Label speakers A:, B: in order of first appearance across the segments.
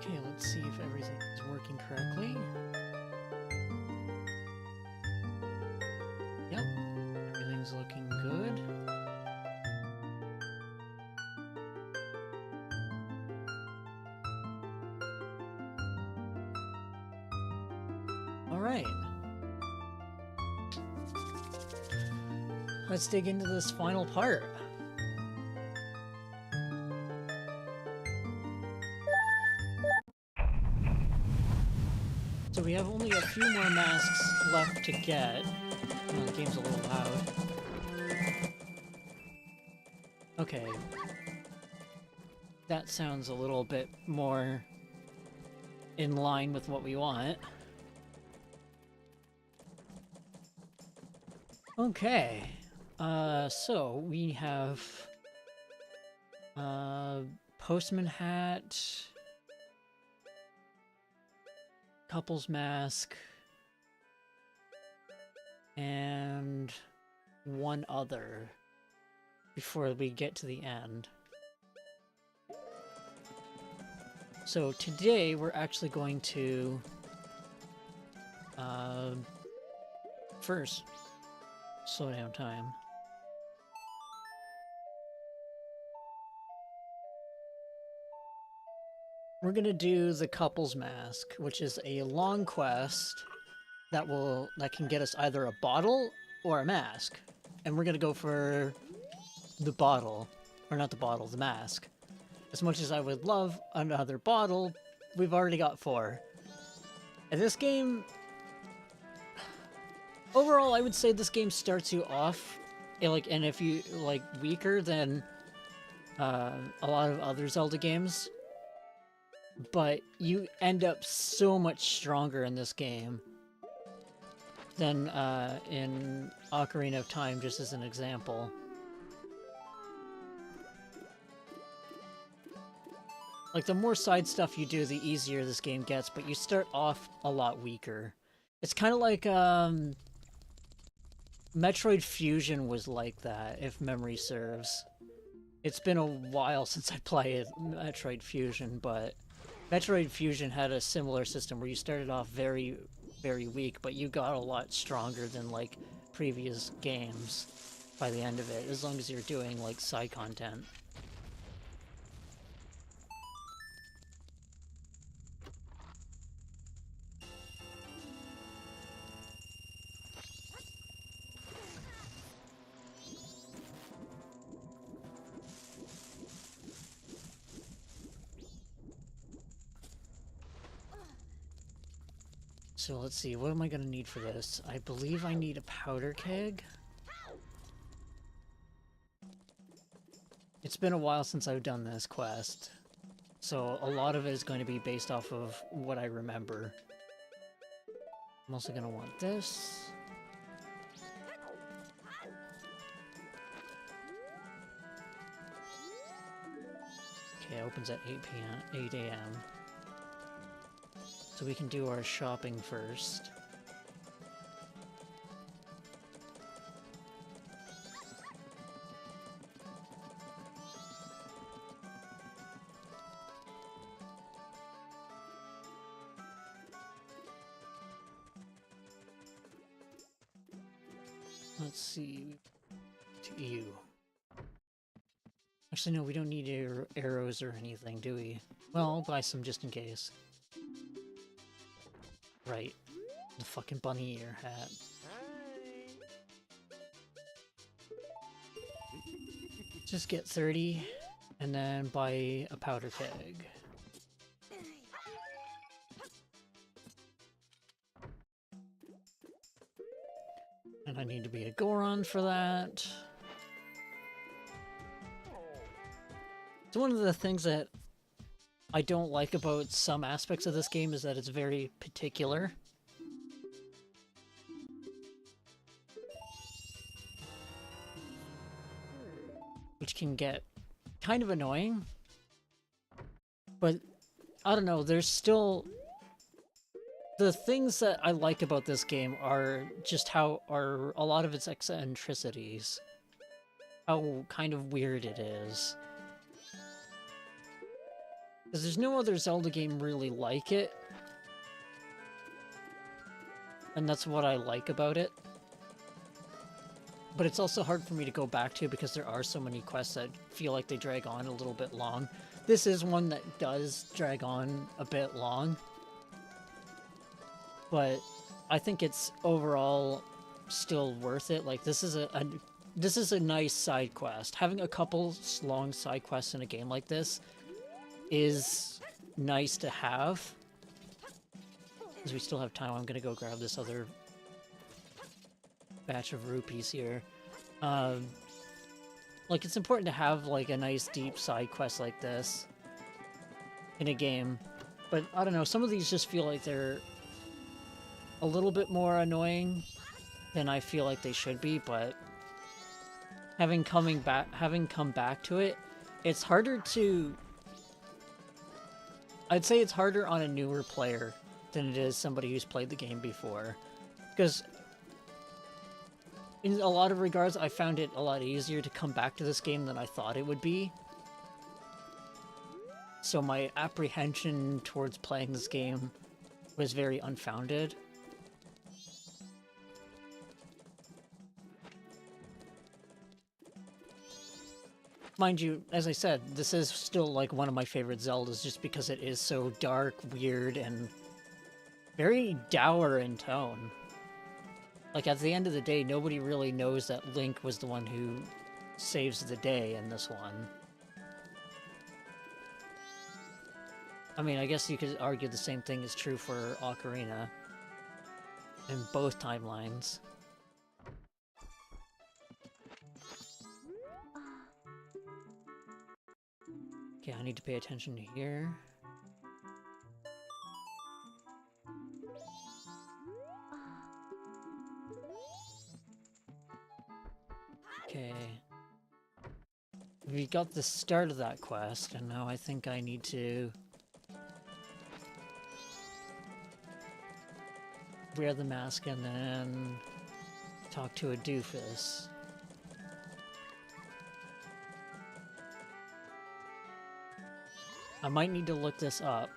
A: Okay, let's see if everything is working correctly. Yep, everything's looking good. Alright. Let's dig into this final part. So we have only a few more masks left to get. Oh, the game's a little loud. Okay. That sounds a little bit more in line with what we want. Okay. So we have postman hat, couple's mask, and one other before we get to the end. So today we're actually going to first slow down time. We're gonna do the couple's mask, which is a long quest that can get us either a bottle or a mask. And we're gonna go for the bottle. Or not the bottle, the mask. As much as I would love another bottle, we've already got 4. And this game... Overall, I would say this game starts you off, and if you, weaker than a lot of other Zelda games. But you end up so much stronger in this game than in Ocarina of Time, just as an example. Like, the more side stuff you do, the easier this game gets, but you start off a lot weaker. It's kind of like, Metroid Fusion was like that, if memory serves. It's been a while since I played Metroid Fusion, but Metroid Fusion had a similar system where you started off very, very weak, but you got a lot stronger than, like, previous games by the end of it, as long as you're doing, like, side content. So let's see, what am I gonna need for this? I believe I need a powder keg. It's been a while since I've done this quest, so a lot of it is going to be based off of what I remember. I'm also gonna want this. Okay, it opens at 8 a.m. So we can do our shopping first. Let's see. To you. Actually, no, we don't need arrows or anything, do we? Well, I'll buy some just in case. Right. The fucking bunny ear hat. Just get 30, and then buy a powder keg. And I need to be a Goron for that. So one of the things that I don't like about some aspects of this game is that it's very particular. Which can get kind of annoying. But, I don't know, there's still... The things that I like about this game are just a lot of its eccentricities. How kind of weird it is. Because there's no other Zelda game really like it. And that's what I like about it. But it's also hard for me to go back to because there are so many quests that feel like they drag on a little bit long. This is one that does drag on a bit long. But I think it's overall still worth it. Like, this is a nice side quest. Having a couple long side quests in a game like this is nice to have. Because we still have time, I'm gonna go grab this other batch of rupees here. Like, it's important to have, like, a nice deep side quest like this in a game. But, I don't know, some of these just feel like they're a little bit more annoying than I feel like they should be, but having come back to it, it's harder to... I'd say it's harder on a newer player than it is somebody who's played the game before. Because in a lot of regards, I found it a lot easier to come back to this game than I thought it would be. So my apprehension towards playing this game was very unfounded. Mind you, as I said, this is still like one of my favorite Zeldas just because it is so dark, weird, and very dour in tone. Like, at the end of the day, nobody really knows that Link was the one who saves the day in this one. I mean, I guess you could argue the same thing is true for Ocarina in both timelines. Okay, I need to pay attention to here. Okay. We got the start of that quest, and now I think I need to wear the mask and then talk to a doofus. I might need to look this up.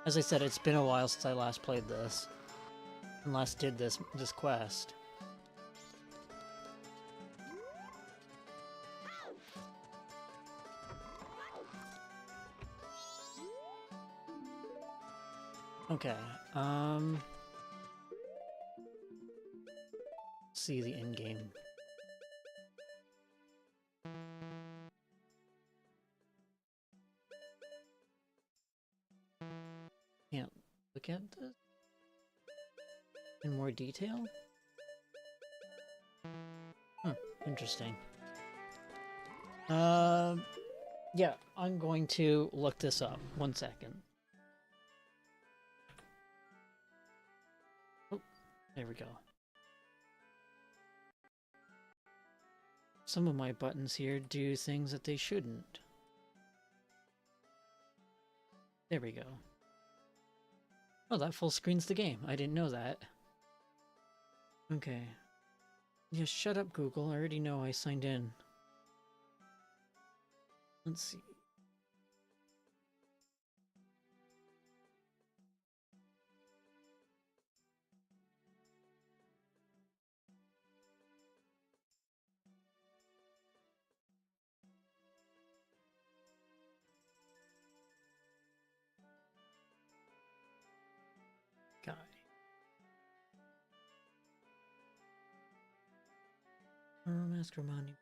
A: As I said, it's been a while since I last played this. And last did this quest. Okay, see the in-game. Can't look at this in more detail? Interesting. Yeah, I'm going to look this up. 1 second. Oh, there we go. Some of my buttons here do things that they shouldn't. There we go. Oh, that full screens the game. I didn't know that. Okay. Yeah, shut up, Google. I already know I signed in. Let's see. Guy. Mask Romani.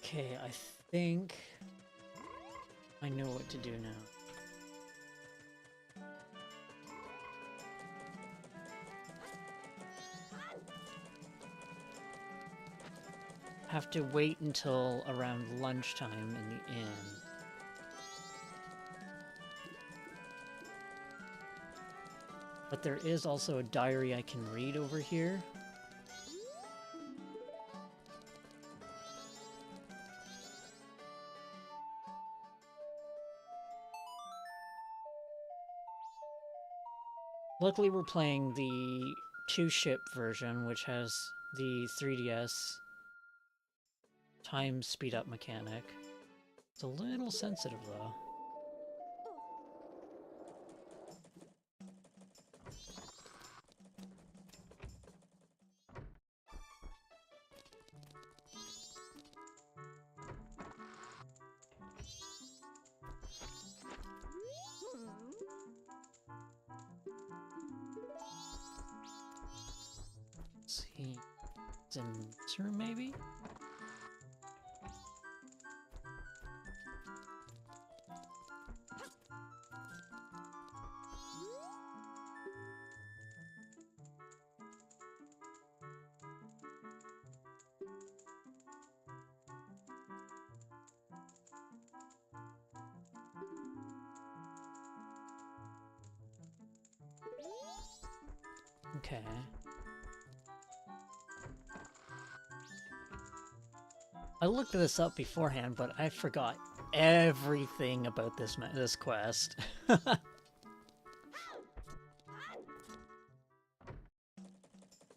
A: Okay, I think I know what to do now. have to wait until around lunchtime in the inn. But there is also a diary I can read over here. Luckily, we're playing the two-ship version, which has the 3DS time speed-up mechanic. It's a little sensitive, though. Let's see. It's in this room, maybe? Okay. I looked this up beforehand, but I forgot everything about this quest.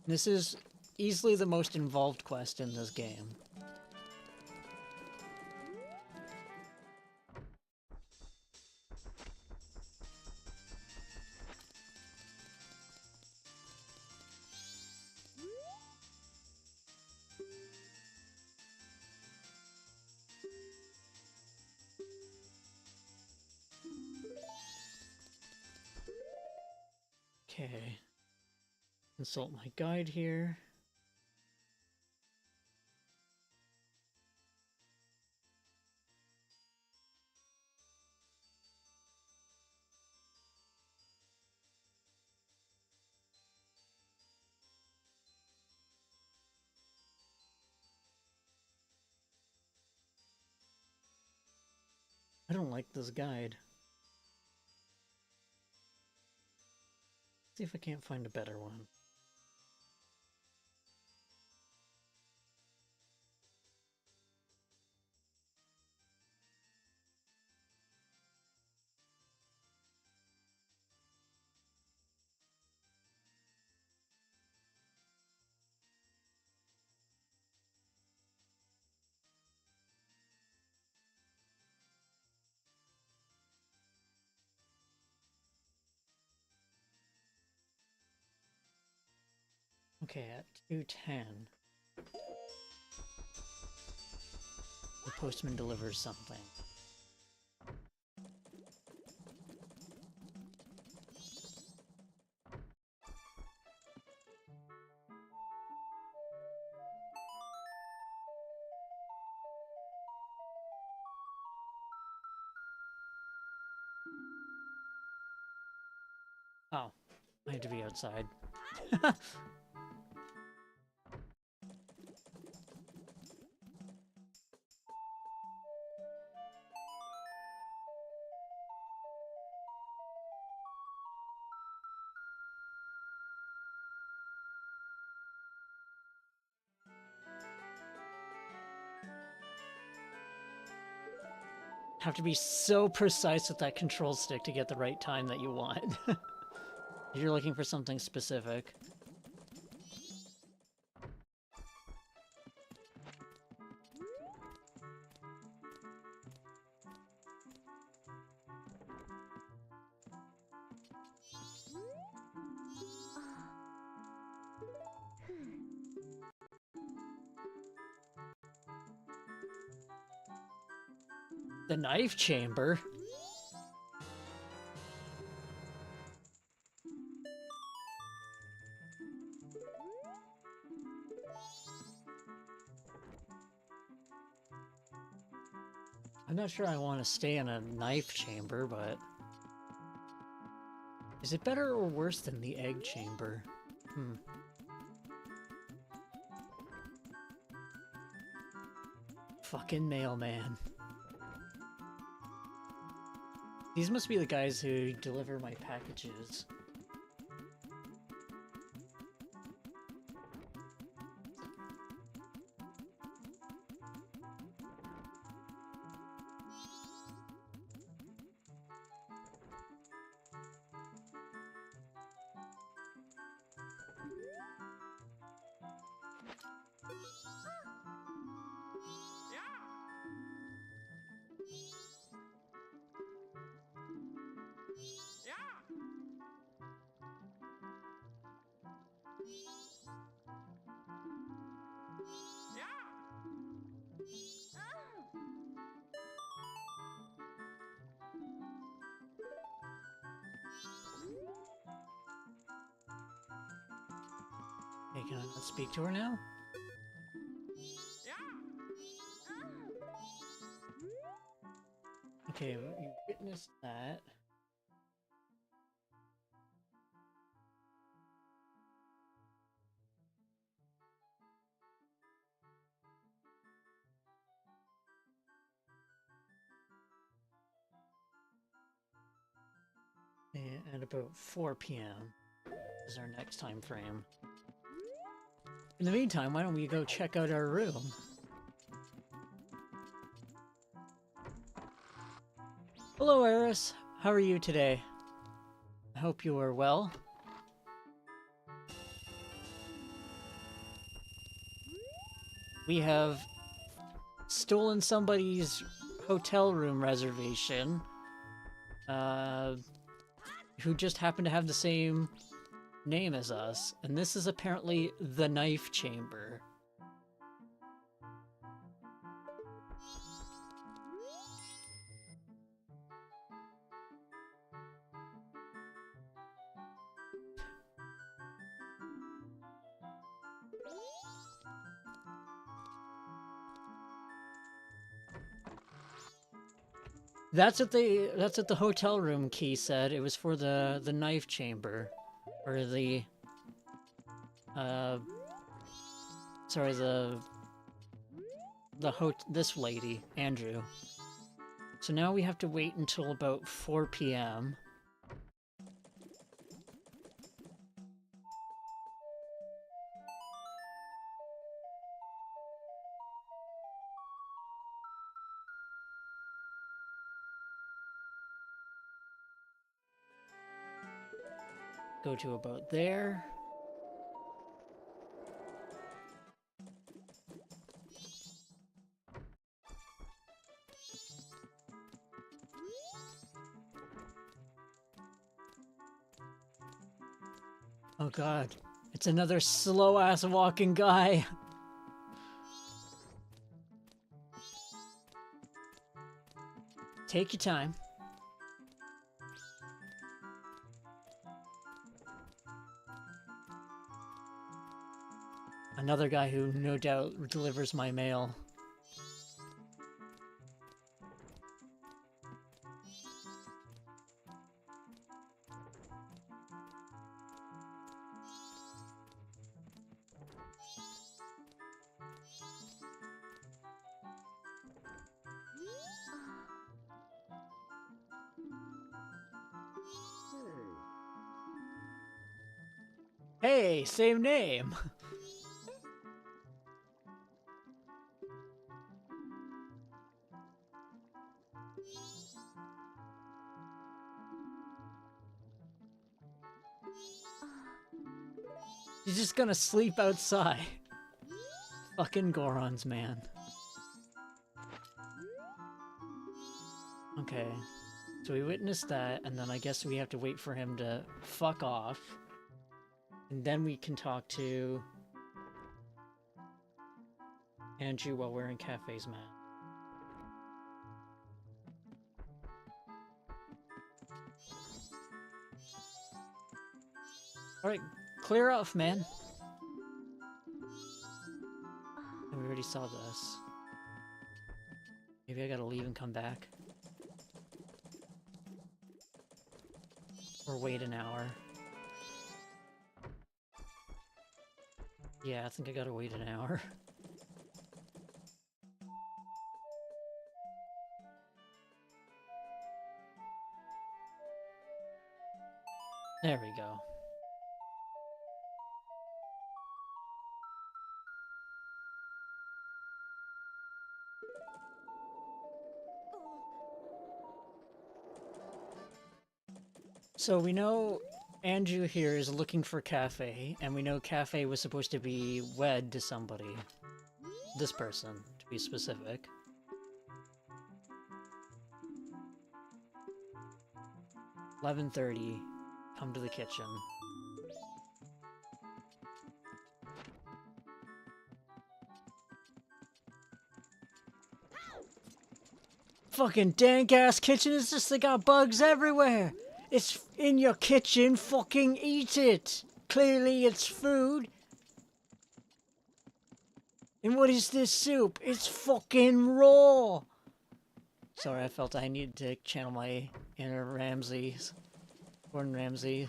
A: This is easily the most involved quest in this game. Okay. Consult my guide here. I don't like this guide. See if I can't find a better one. Okay, at 2:10. The postman delivers something. Oh, I had to be outside. Have to be so precise with that control stick to get the right time that you want. If you're looking for something specific. The knife chamber? I'm not sure I want to stay in a knife chamber, but... Is it better or worse than the egg chamber? Fucking mailman. These must be the guys who deliver my packages. Hey, can I not speak to her now? Okay, you witnessed that. At about 4 p.m. is our next time frame. In the meantime, why don't we go check out our room? Hello, Eris. How are you today? I hope you are well. We have stolen somebody's hotel room reservation, who just happened to have the same name as us, and this is apparently the knife chamber. That's what the hotel room key said. It was for the knife chamber, or the sorry, this lady, Andrew. So now we have to wait until about 4 p.m. Go to about there. Oh god, it's another slow-ass walking guy. Take your time. Another guy who no doubt delivers my mail. Hey, same name. He's just gonna sleep outside. Fucking Gorons, man. Okay. So we witnessed that, and then I guess we have to wait for him to fuck off. And then we can talk to Andrew while wearing Cafe's mask. Alright, clear off, man. And we already saw this. Maybe I gotta leave and come back. Or wait an hour. Yeah, I think I gotta wait an hour. There we go. So we know Andrew here is looking for Cafe, and we know Cafe was supposed to be wed to somebody. This person, to be specific. $11:30. Come to the kitchen. Fucking dank-ass kitchen is just, they got bugs everywhere! It's in your kitchen, fucking eat it! Clearly it's food! And what is this soup? It's fucking raw! Sorry, I felt I needed to channel my inner Ramsay. Gordon Ramsay.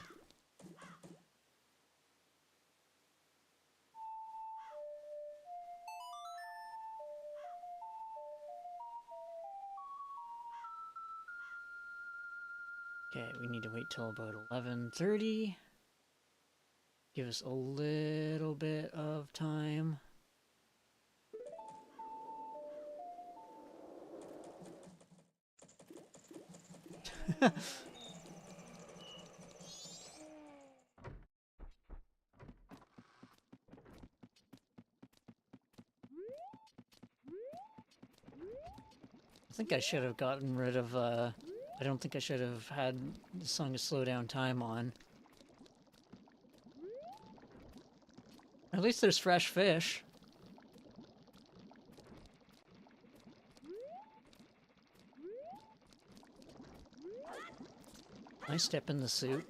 A: Okay, we need to wait till about 11:30. Give us a little bit of time. I think I should have gotten rid of, I don't think I should have had the song to slow down time on. At least there's fresh fish. Nice step in the suit.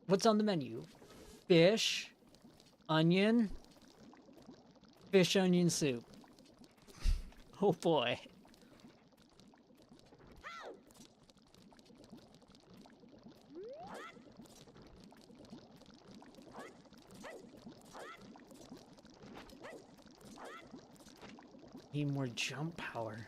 A: What's on the menu? Fish, onion, fish onion soup. Oh boy. Need more jump power.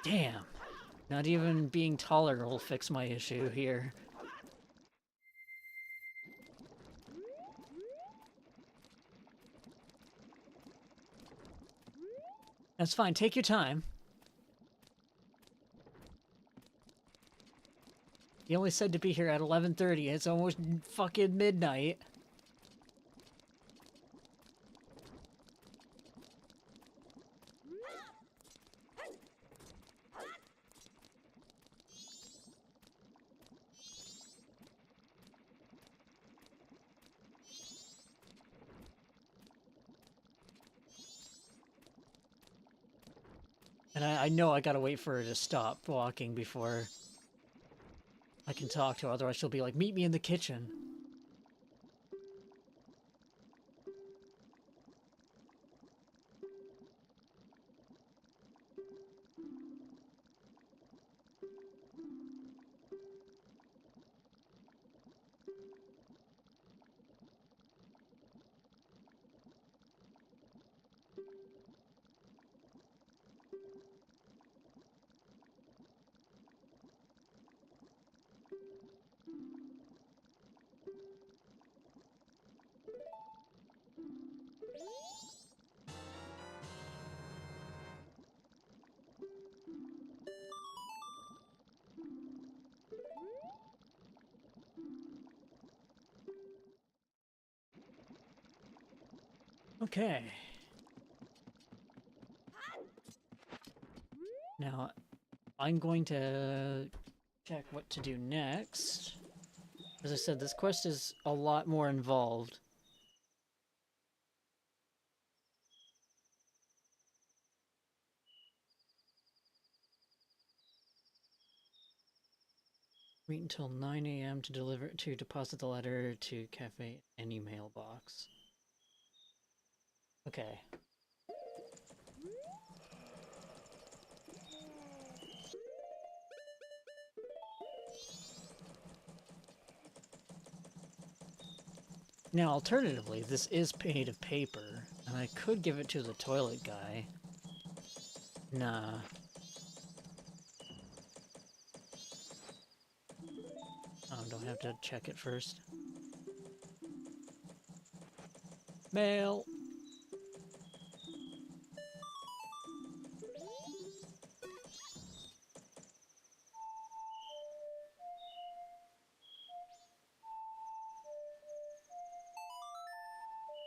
A: Damn. Not even being taller will fix my issue here. That's fine, take your time. You only said to be here at 11:30. It's almost fucking midnight. And I know I gotta wait for her to stop walking before I can talk to her, otherwise she'll be like, meet me in the kitchen. Okay. Now, I'm going to check what to do next. As I said, this quest is a lot more involved. Wait until 9 a.m. to deposit the letter to cafe any mailbox. Okay. Now, alternatively, this is made of paper, and I could give it to the toilet guy. Nah. Oh, don't have to check it first. Mail!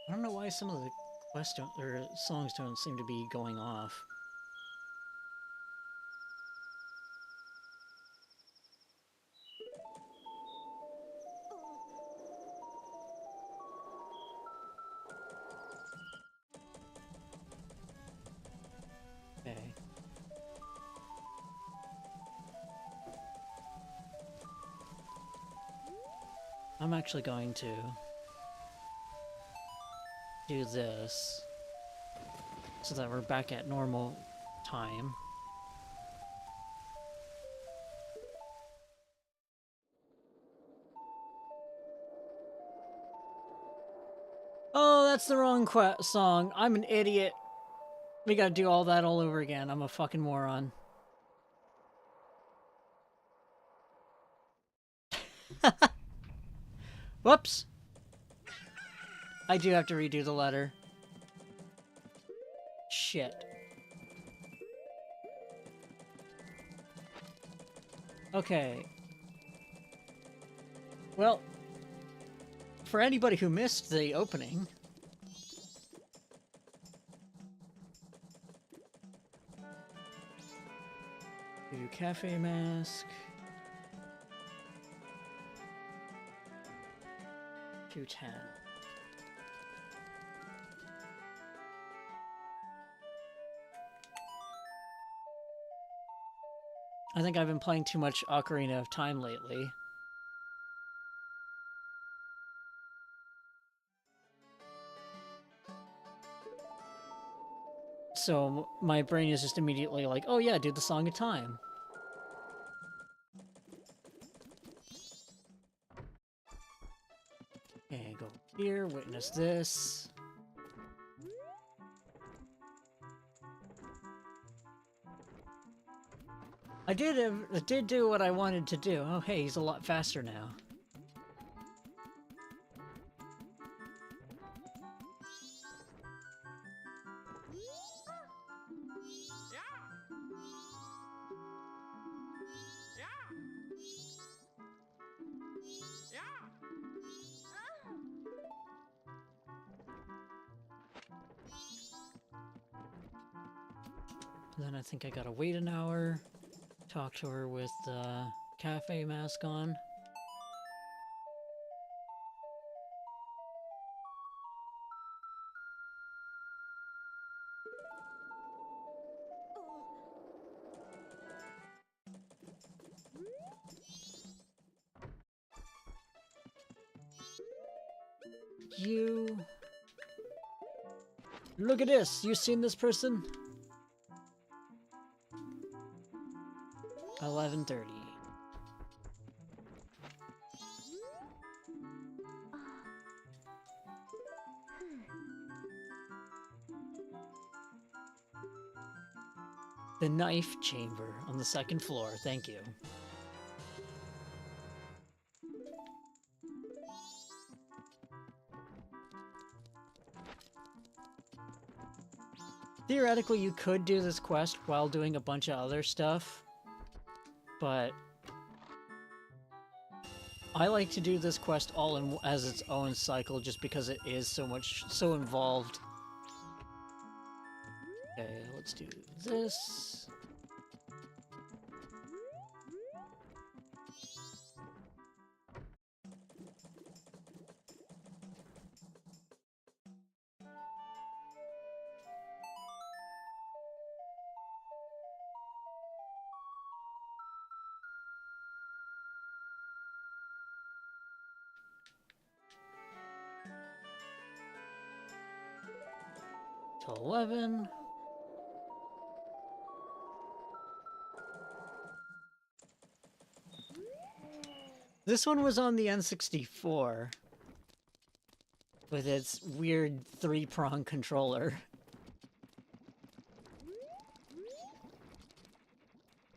A: I don't know why some of the songs don't seem to be going off. Okay. I'm actually going to do this so that we're back at normal time. Oh, that's the wrong song. I'm an idiot. We gotta do all that all over again. I'm a fucking moron. Whoops! I do have to redo the letter. Shit. Okay. Well, for anybody who missed the opening... Do cafe mask... 210. I think I've been playing too much Ocarina of Time lately. So my brain is just immediately like, oh yeah, do the Song of Time. Okay, go here, witness this. I did do what I wanted to do. Oh hey, he's a lot faster now. Then I think I gotta wait an hour, talk to her with the cafe mask on. You... Look at this! You seen this person? 11:30. The knife chamber on the second floor, thank you. Theoretically, you could do this quest while doing a bunch of other stuff, but I like to do this quest all as its own cycle just because it is so involved. Okay, let's do this. Till 11. This one was on the N64. with its weird 3-prong controller.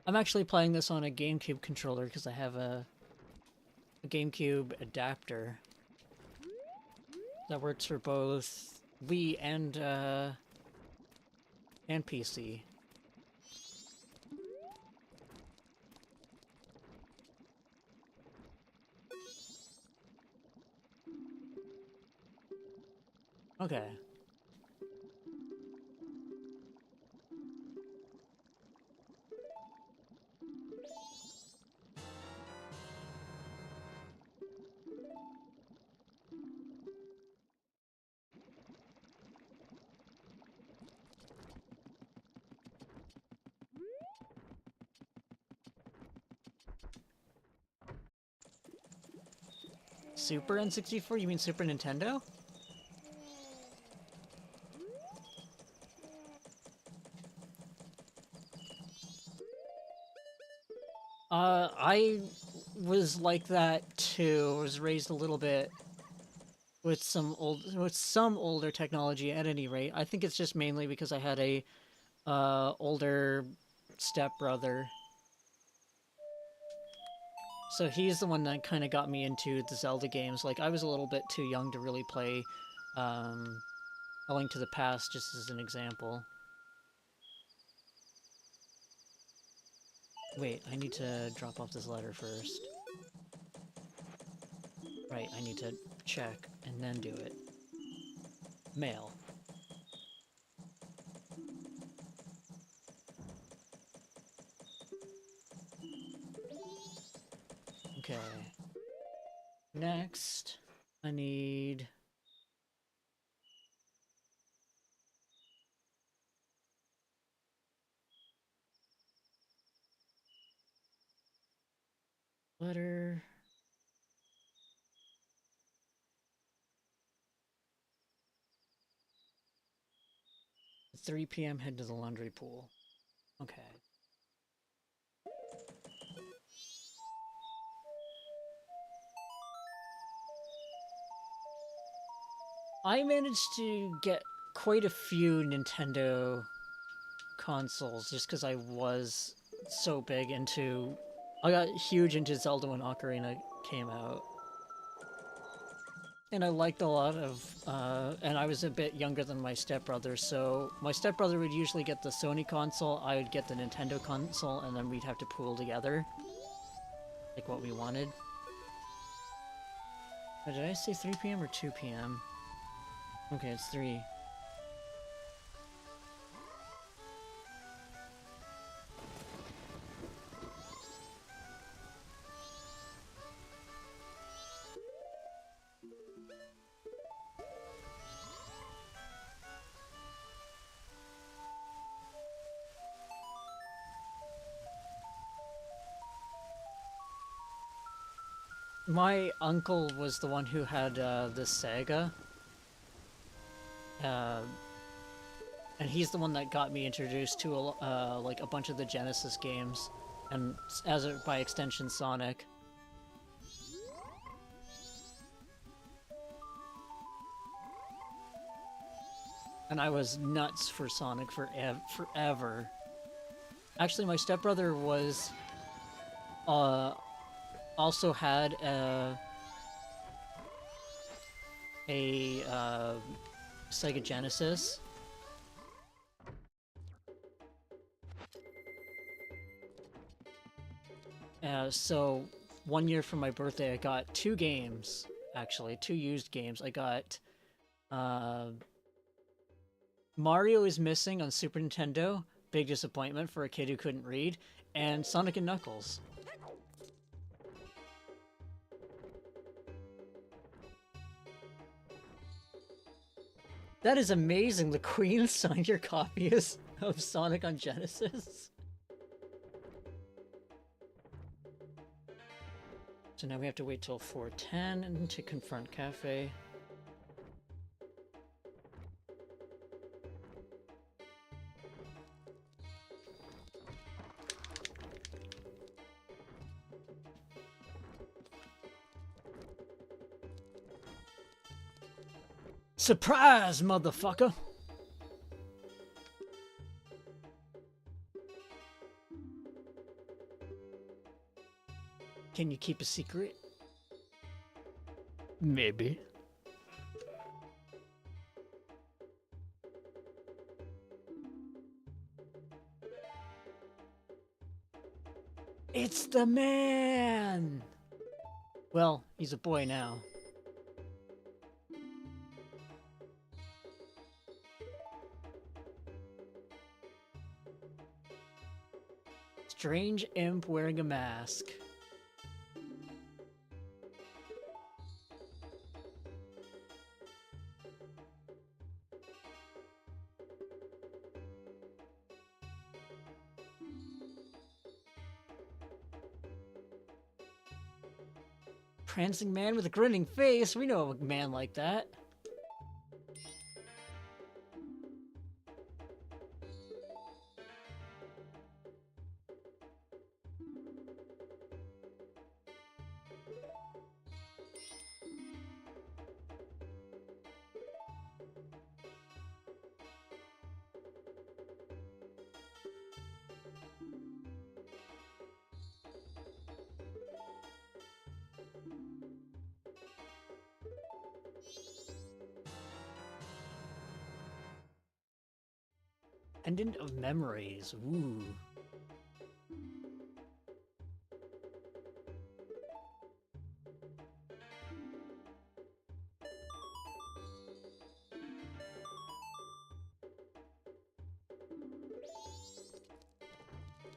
A: I'm actually playing this on a GameCube controller because I have a GameCube adapter that works for both Wii and PC. Okay. Super N64? You mean Super Nintendo? I was like that too. I was raised a little bit with some older technology at any rate. I think it's just mainly because I had a older stepbrother. So he's the one that kind of got me into the Zelda games. Like, I was a little bit too young to really play A Link to the Past, just as an example. Wait, I need to drop off this letter first. Right, I need to check and then do it. Mail. Okay. Next, I need... letter... 3 p.m. head to the laundry pool. Okay. I managed to get quite a few Nintendo consoles just because I was so big into... I got huge into Zelda when Ocarina came out. And I liked a lot of, and I was a bit younger than my stepbrother, so my stepbrother would usually get the Sony console, I would get the Nintendo console, and then we'd have to pool together, like what we wanted. Oh, did I say 3 p.m. or 2 p.m.? Okay, it's 3. My uncle was the one who had the Sega, and he's the one that got me introduced to like a bunch of the Genesis games, and by extension Sonic. And I was nuts for Sonic forever. Actually, my stepbrother was also had a Sega Genesis. So one year for my birthday, I got 2 games, actually, 2 used games. I got Mario is Missing on Super Nintendo, big disappointment for a kid who couldn't read, and Sonic and Knuckles. That is amazing, the Queen signed your copy of Sonic on Genesis. So now we have to wait till 4:10 to confront Cafe. Surprise, motherfucker! Can you keep a secret? Maybe. It's the man! Well, he's a boy now. Strange imp wearing a mask. Prancing man with a grinning face. We know a man like that. Pendant of Memories. Ooh.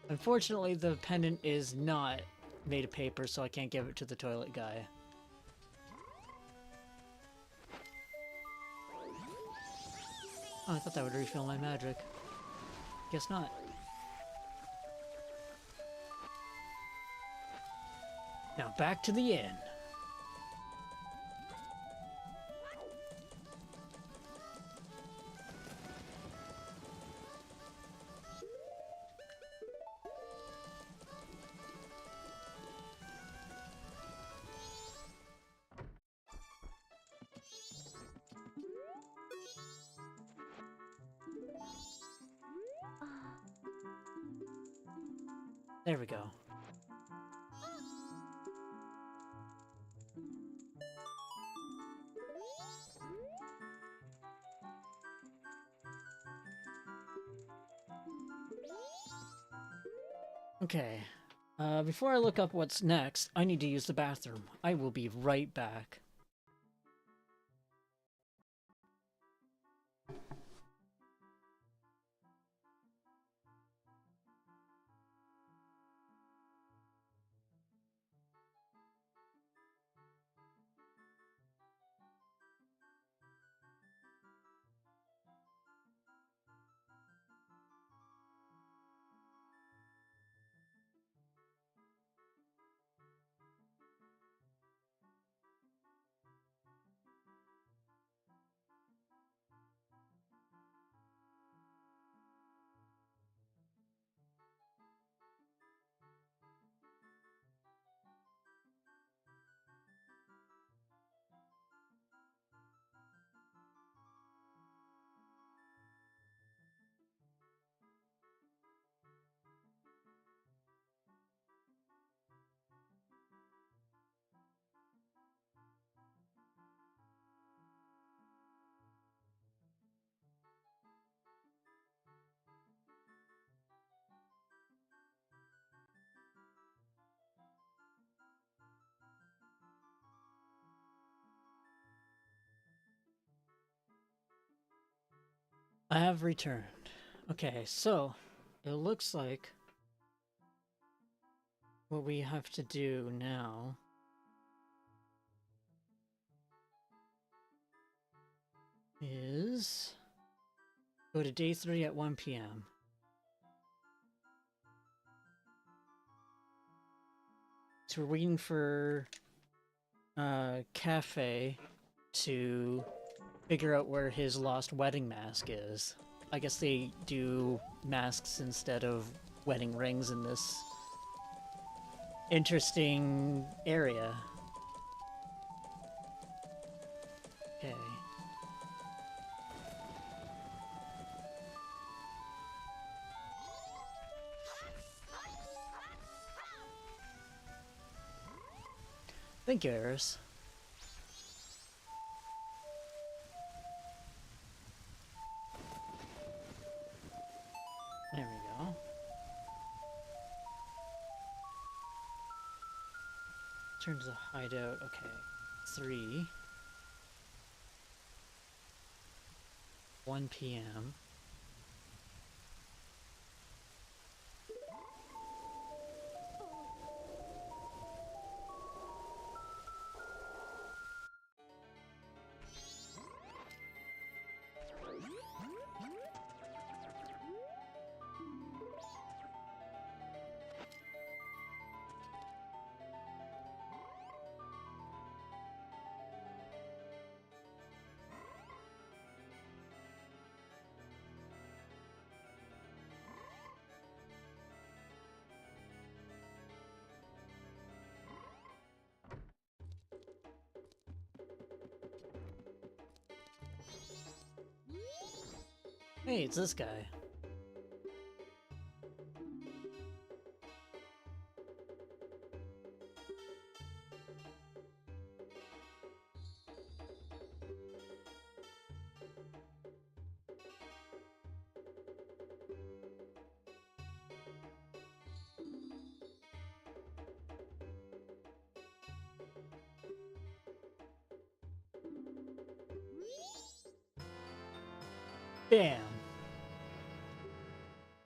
A: Unfortunately, the pendant is not made of paper, so I can't give it to the toilet guy. Oh, I thought that would refill my magic. Guess not. Now back to the inn. There we go. Okay. Before I look up what's next, I need to use the bathroom. I will be right back. I have returned. Okay, so it looks like what we have to do now is go to day 3 at 1 p.m. So we're waiting for Cafe to figure out where his lost wedding mask is. I guess they do masks instead of wedding rings in this interesting area. Okay. Thank you, Eris. There we go. Turn to the hideout. Okay. 3. 1 p.m. Hey, it's this guy. Bam!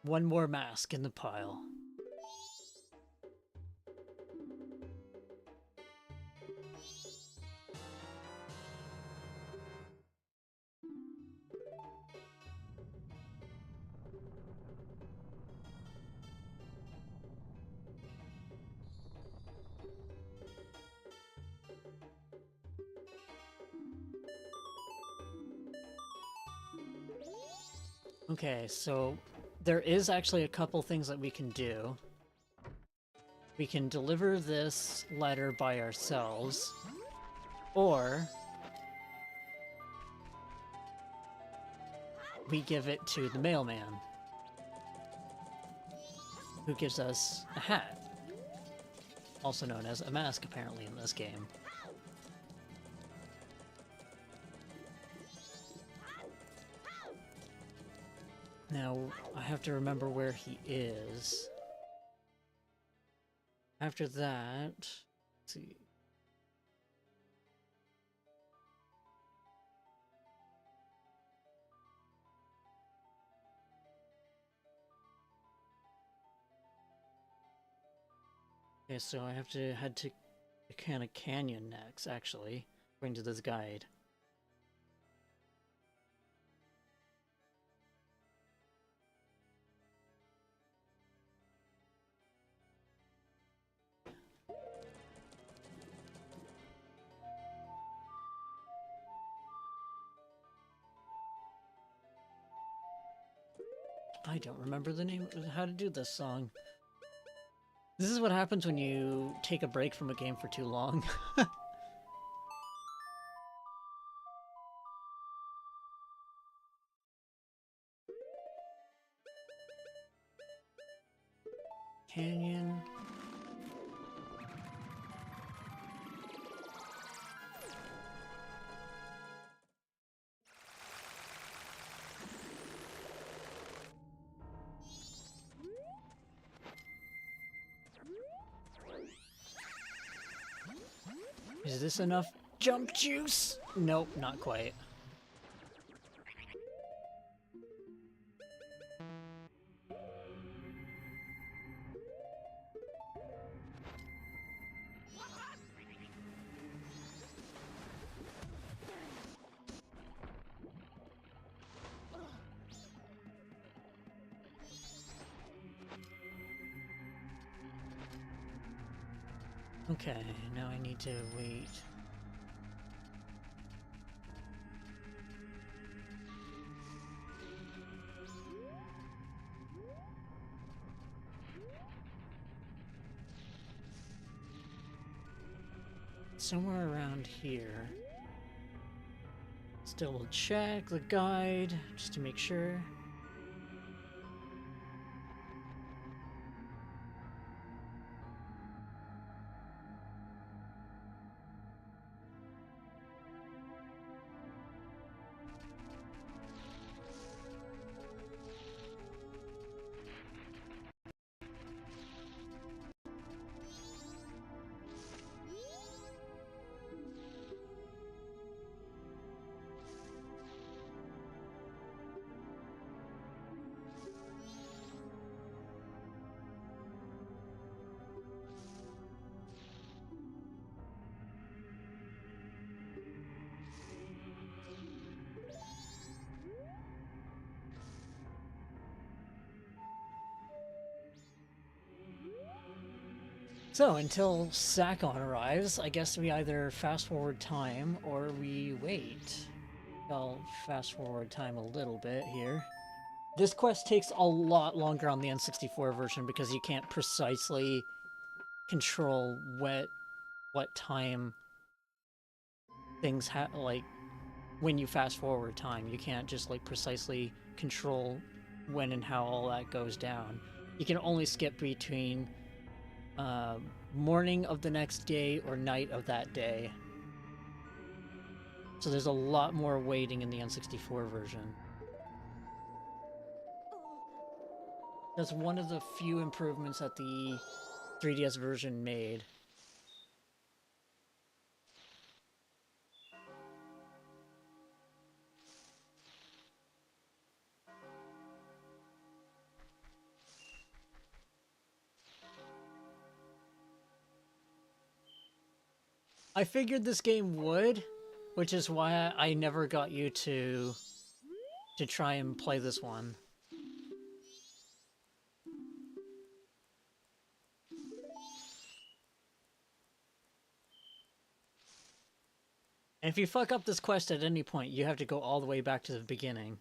A: One more mask in the pile. Okay, so there is actually a couple things that we can do. We can deliver this letter by ourselves, or we give it to the mailman, who gives us a hat, also known as a mask apparently in this game. Now, I have to remember where he is. After that, let's see. Okay, so I have to head to the kind of canyon next, actually, according to this guide. I don't remember the name, how to do this song. This is what happens when you take a break from a game for too long. Canyon. Is this enough jump juice? Nope, not quite. Okay, now I need to wait. Somewhere around here. Still will check the guide, just to make sure. So, until Sakon arrives, I guess we either fast forward time or we wait. I'll fast forward time a little bit here. This quest takes a lot longer on the N64 version because you can't precisely control what time things like when you fast forward time. You can't just like precisely control when and how all that goes down. You can only skip between morning of the next day or night of that day. So there's a lot more waiting in the N64 version. That's one of the few improvements that the 3DS version made. I figured this game would, which is why I never got you to try and play this one. And if you fuck up this quest at any point, you have to go all the way back to the beginning.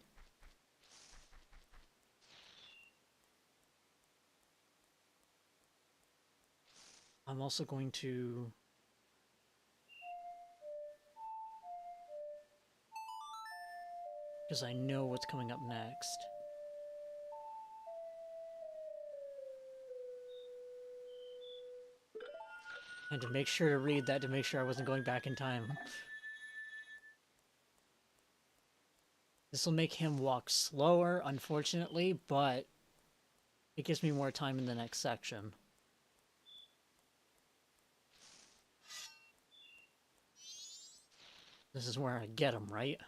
A: I'm also going to... because I know what's coming up next. And to make sure to read that to make sure I wasn't going back in time. This will make him walk slower, unfortunately, but it gives me more time in the next section. This is where I get him, right?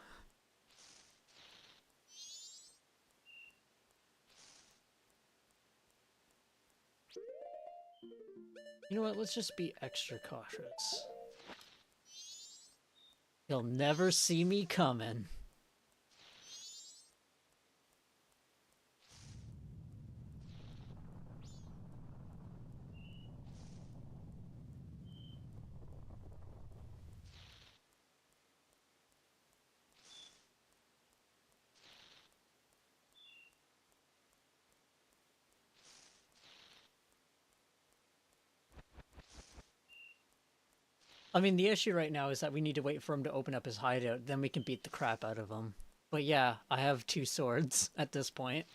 A: You know what, let's just be extra cautious. He'll never see me coming. I mean, the issue right now is that we need to wait for him to open up his hideout, then we can beat the crap out of him. But yeah, I have 2 swords at this point.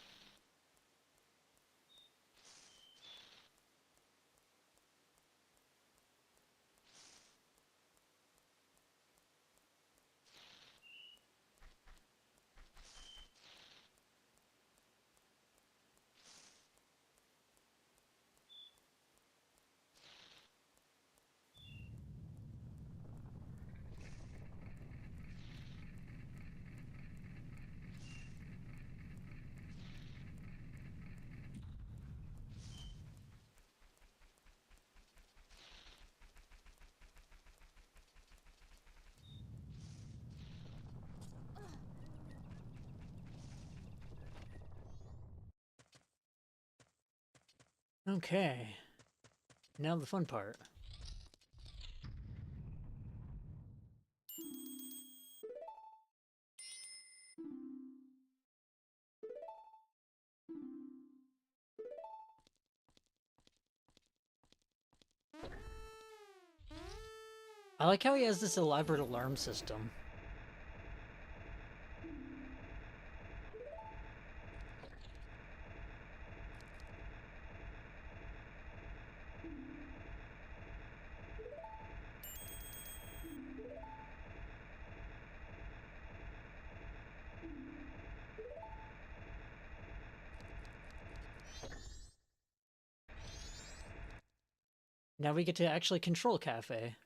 A: Okay. Now the fun part. I like how he has this elaborate alarm system. Now we get to actually control Cafe.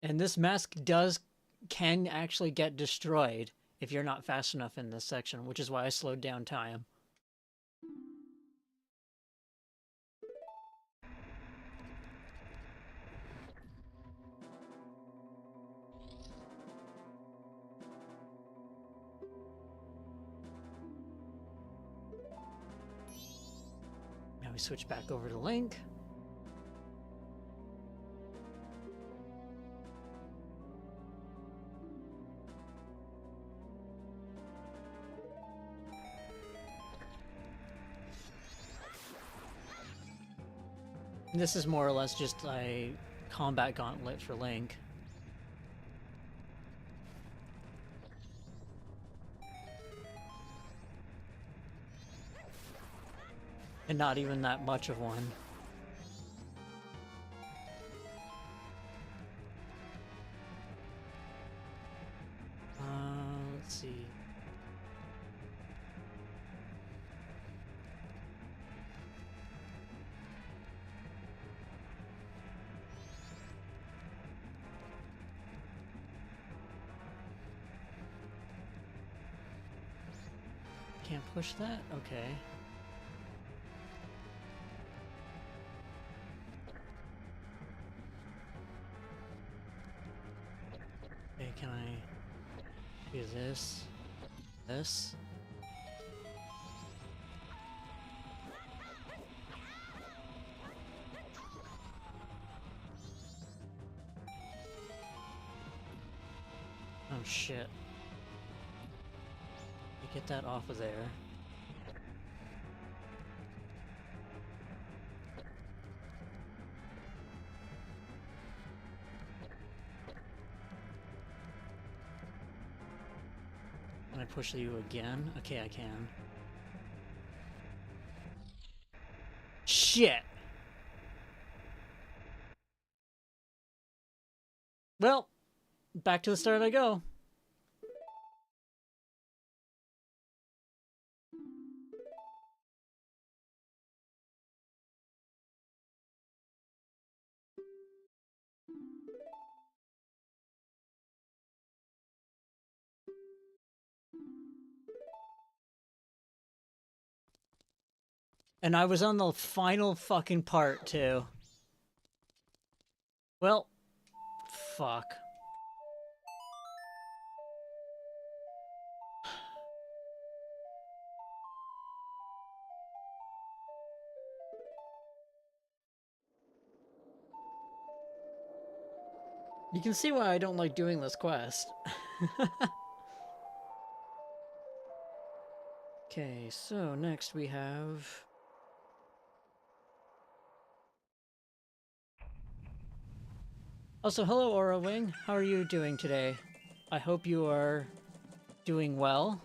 A: And this mask can actually get destroyed if you're not fast enough in this section, which is why I slowed down time. we switch back over to Link. This is more or less just a combat gauntlet for Link. And not even that much of one. Let's see. Can't push that? Okay. Okay, can I do this? This? Oh shit. Get that off of there. Can I push you again? Okay, I can. Shit! Well, back to the start I go. And I was on the final fucking part, too. Well, fuck. You can see why I don't like doing this quest. Okay, so next we have... Also, hello, Aura Wing. How are you doing today? I hope you are doing well.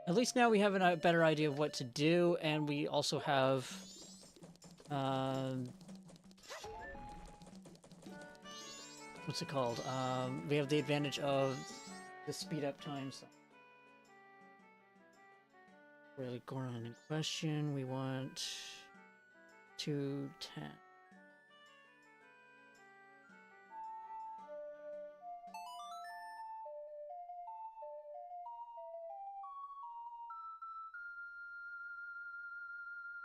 A: At least now we have a better idea of what to do, and we also have... what's it called? We have the advantage of the speed up time, so... Really Goron in question, we want 210.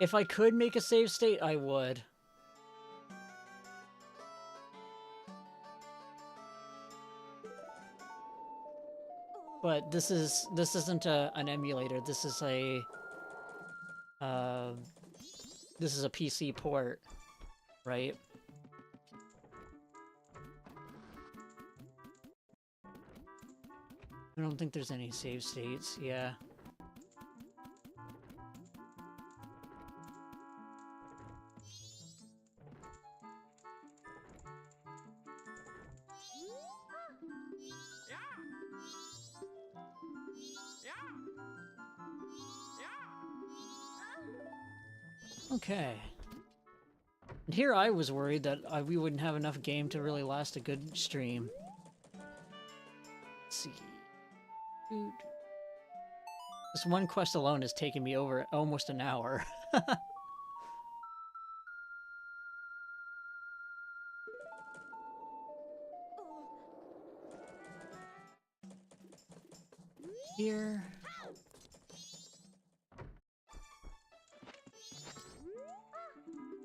A: If I could make a save state, I would. But this isn't an emulator. This is a PC port, right? I don't think there's any save states. Yeah. Okay. And here I was worried that we wouldn't have enough game to really last a good stream. Let's see. Dude. This one quest alone has taken me over almost an hour. Here.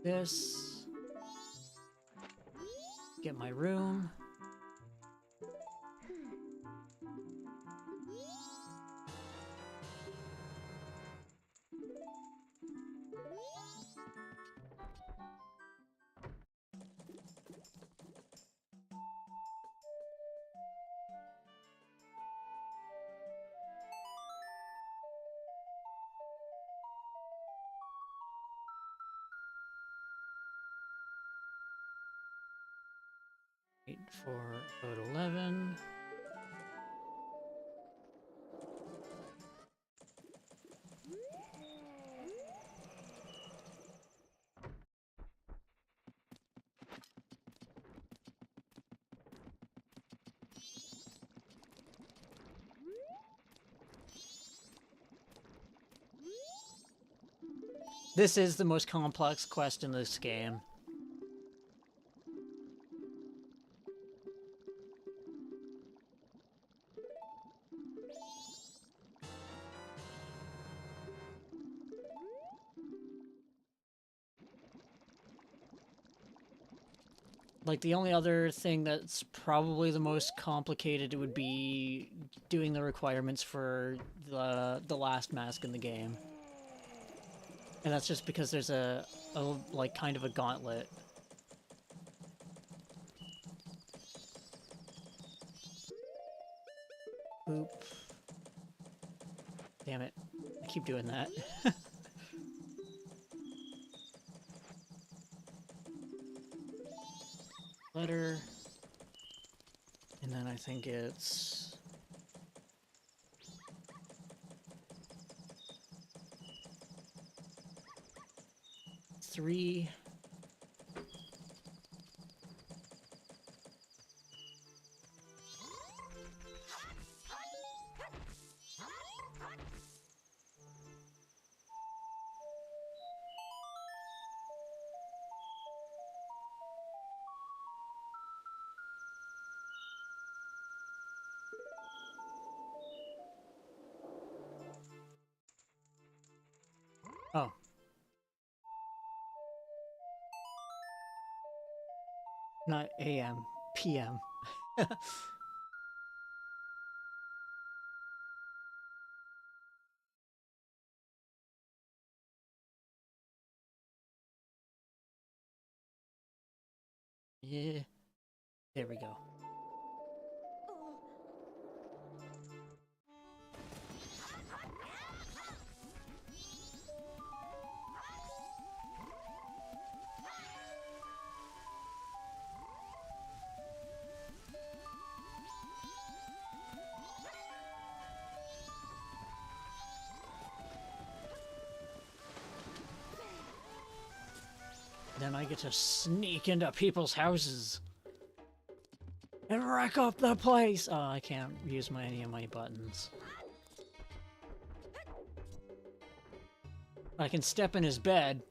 A: This. Get my room. for code 11. This is the most complex quest in this game. Like, the only other thing that's probably the most complicated would be doing the requirements for the last mask in the game. And that's just because there's a like, kind of a gauntlet. Oop. Damn it. I keep doing that. Letter. And then I think it's... 3. Oh. Not AM, PM. Yeah. There we go. Then I get to sneak into people's houses and wreck up the place. Oh, I can't use any of my buttons. I can step in his bed.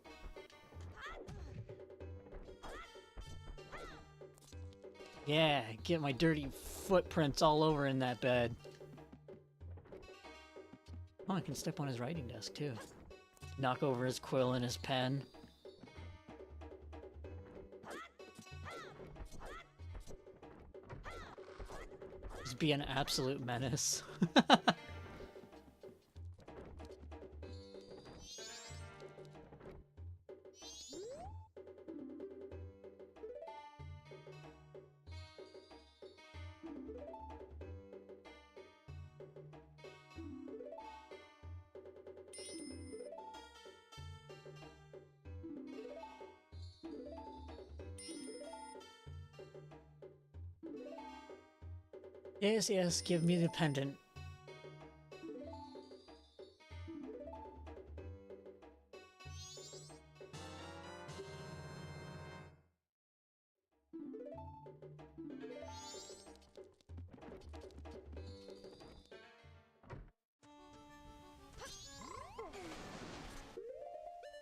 A: Yeah, get my dirty footprints all over in that bed. Oh, I can step on his writing desk too. Knock over his quill and his pen. Just be an absolute menace. Yes, yes, give me the pendant.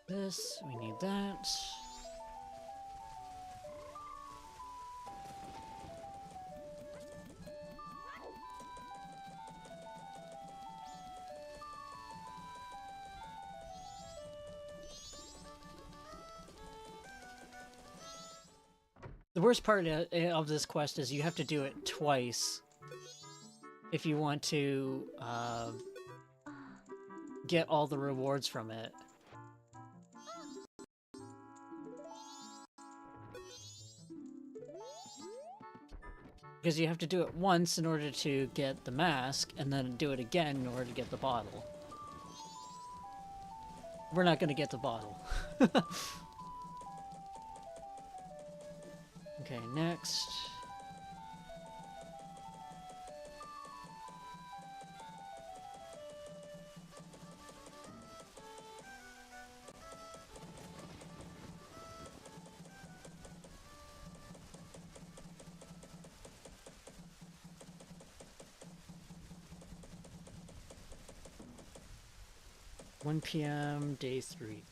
A: This, we need that. The worst part of this quest is you have to do it twice if you want to get all the rewards from it. Because you have to do it once in order to get the mask, and then do it again in order to get the bottle. We're not going to get the bottle. Okay, next. 1 p.m. day 3.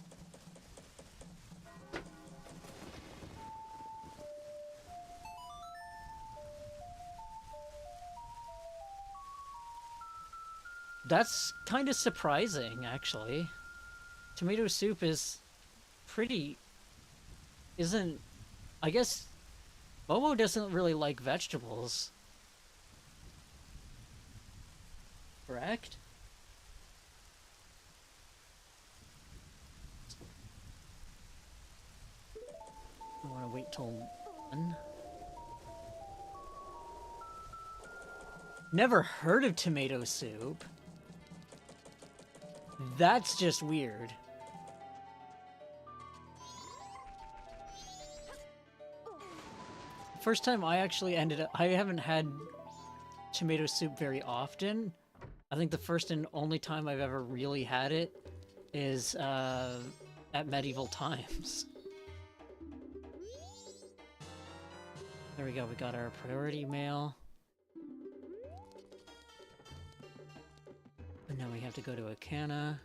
A: That's kind of surprising, actually. Tomato soup is pretty... isn't... I guess Momo doesn't really like vegetables. Correct? I want to wait till 1. Never heard of tomato soup. That's just weird. First time I actually ended up... I haven't had tomato soup very often. I think the first and only time I've ever really had it is at medieval times. There we go, we got our priority mail. And now we have to go to Akana.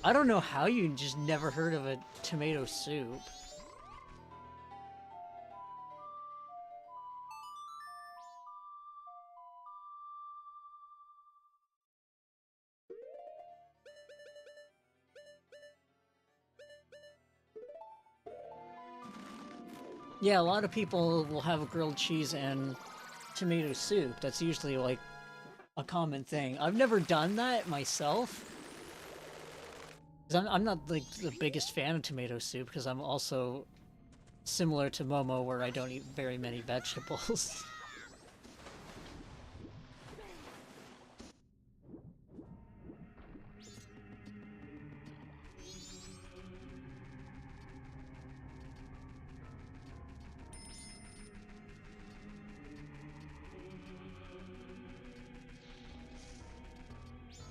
A: I don't know how you just never heard of a tomato soup. Yeah, a lot of people will have grilled cheese and tomato soup. That's usually like a common thing. I've never done that myself. 'Cause I'm not like the biggest fan of tomato soup because I'm also similar to Momo where I don't eat very many vegetables.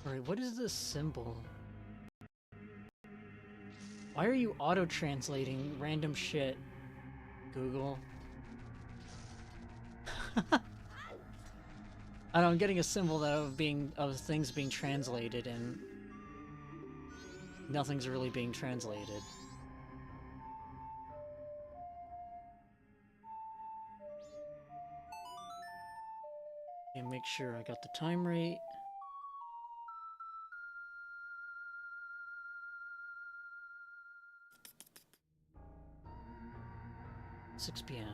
A: Alright, what is this symbol? Why are you auto-translating random shit, Google? I don't know, I'm getting a symbol that of things being translated and nothing's really being translated. And make sure I got the time right. 6 p.m.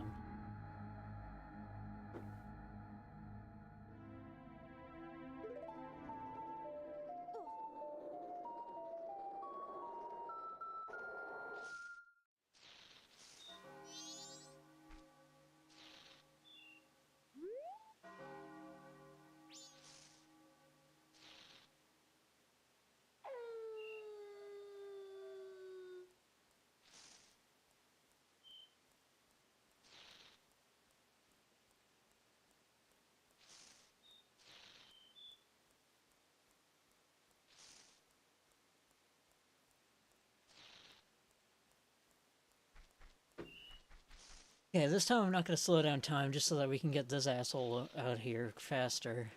A: Yeah, this time I'm not going to slow down time just so that we can get this asshole out here faster.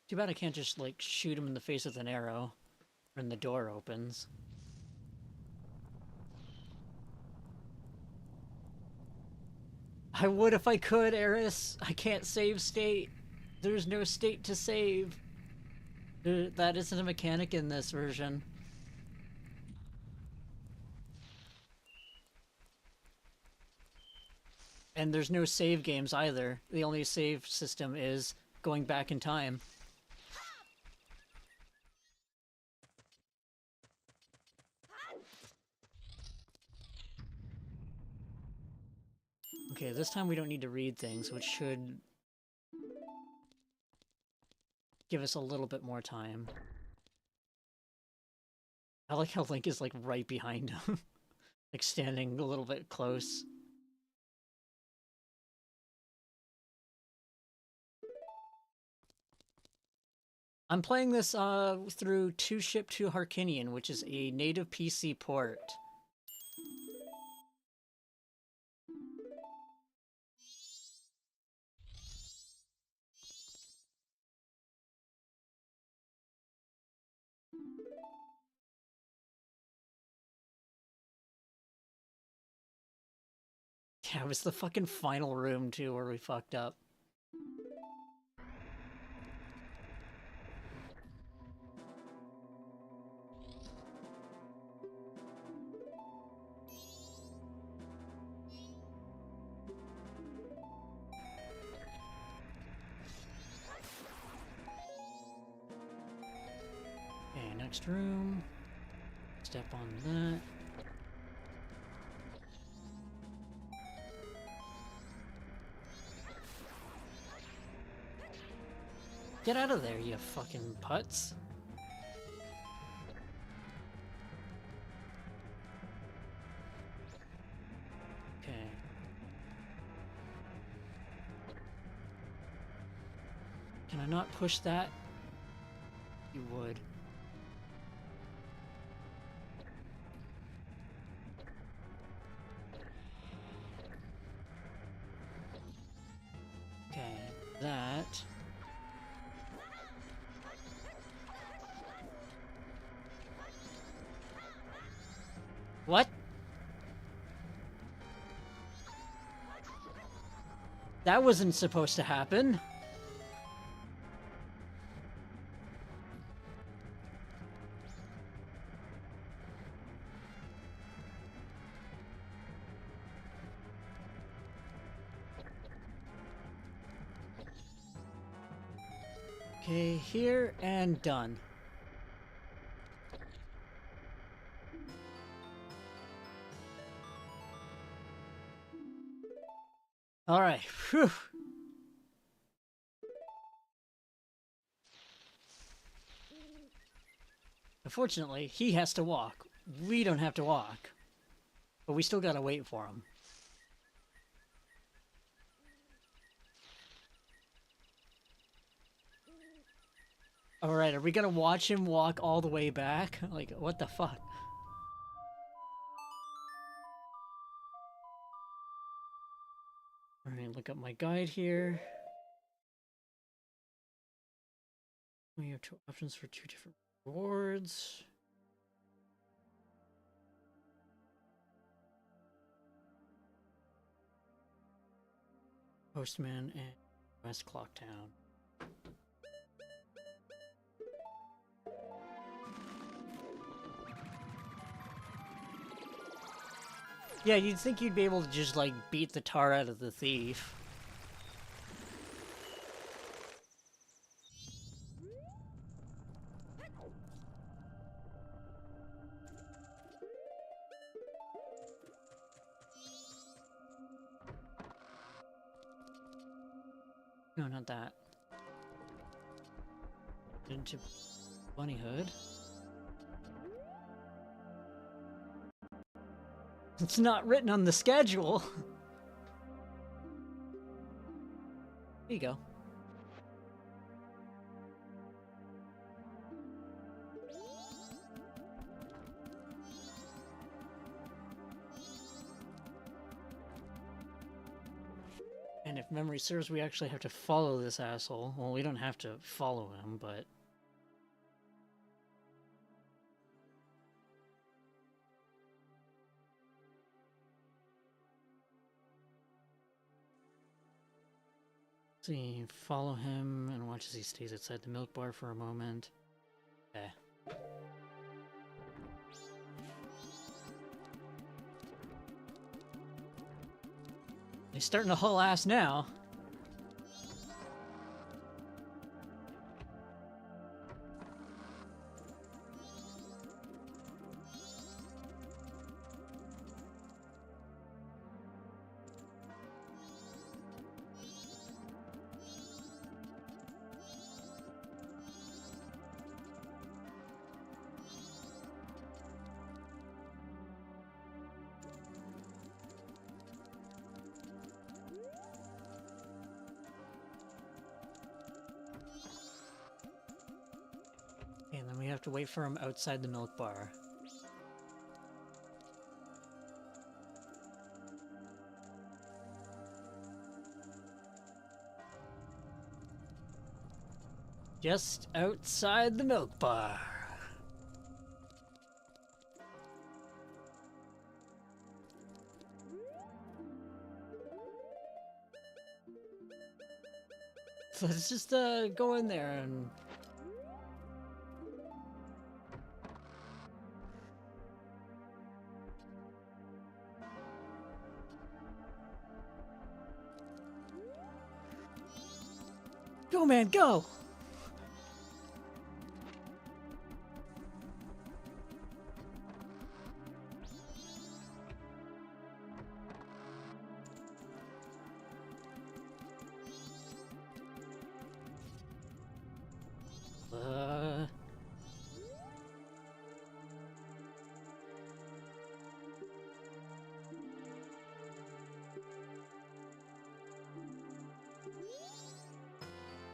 A: Too bad I can't just, like, shoot him in the face with an arrow when the door opens. I would if I could, Eris. I can't save state. There's no state to save. That isn't a mechanic in this version. And there's no save games either. The only save system is going back in time. Okay, this time we don't need to read things, which should give us a little bit more time. I like how Link is, like, right behind him. Like, standing a little bit close. I'm playing this through 2 Ship to Harkinian, which is a native PC port. Yeah, it was the fucking final room, too, where we fucked up. Okay, next room. Step on that. Get out of there, you fucking putz. Okay. Can I not push that? You would. Okay, that. What? That wasn't supposed to happen. Okay, here and done. Alright, whew. Unfortunately, he has to walk. We don't have to walk. But we still gotta wait for him. Alright, are we gonna watch him walk all the way back? Like, what the fuck? Alright, look up my guide here. We have 2 options for 2 different rewards. Postman and West Clocktown. Yeah, you'd think you'd be able to just, like, beat the tar out of the thief. No, not that. Into Bunny Hood. It's not written on the schedule. There you go. And if memory serves, we actually have to follow this asshole. Well, we don't have to follow him, but... see, follow him and watch as he stays outside the milk bar for a moment. Okay. He's starting to haul ass now. And then we have to wait for him outside the milk bar. Just outside the milk bar. So let's just go in there and... Go, man, go!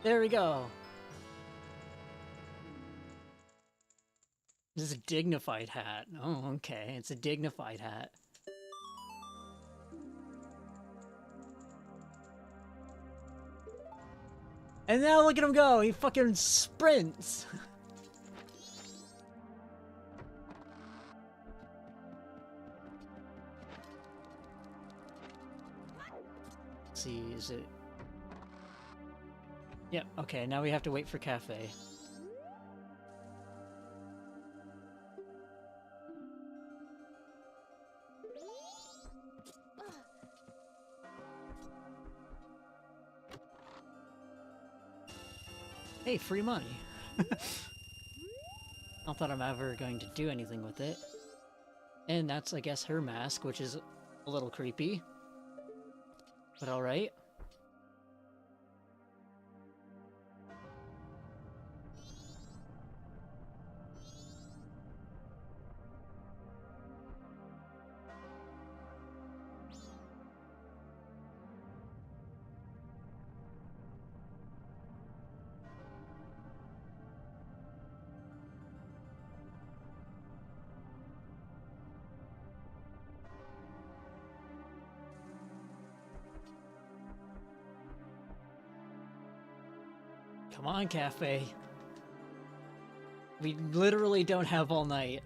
A: There we go. This is a dignified hat. Oh, okay. It's a dignified hat. And now look at him go! He fucking sprints! Let's see, is it... Yep, okay, now we have to wait for Cafe. Hey, free money. Not that I'm ever going to do anything with it. And that's, I guess, her mask, which is a little creepy. But alright. Come on, Cafe. We literally don't have all night.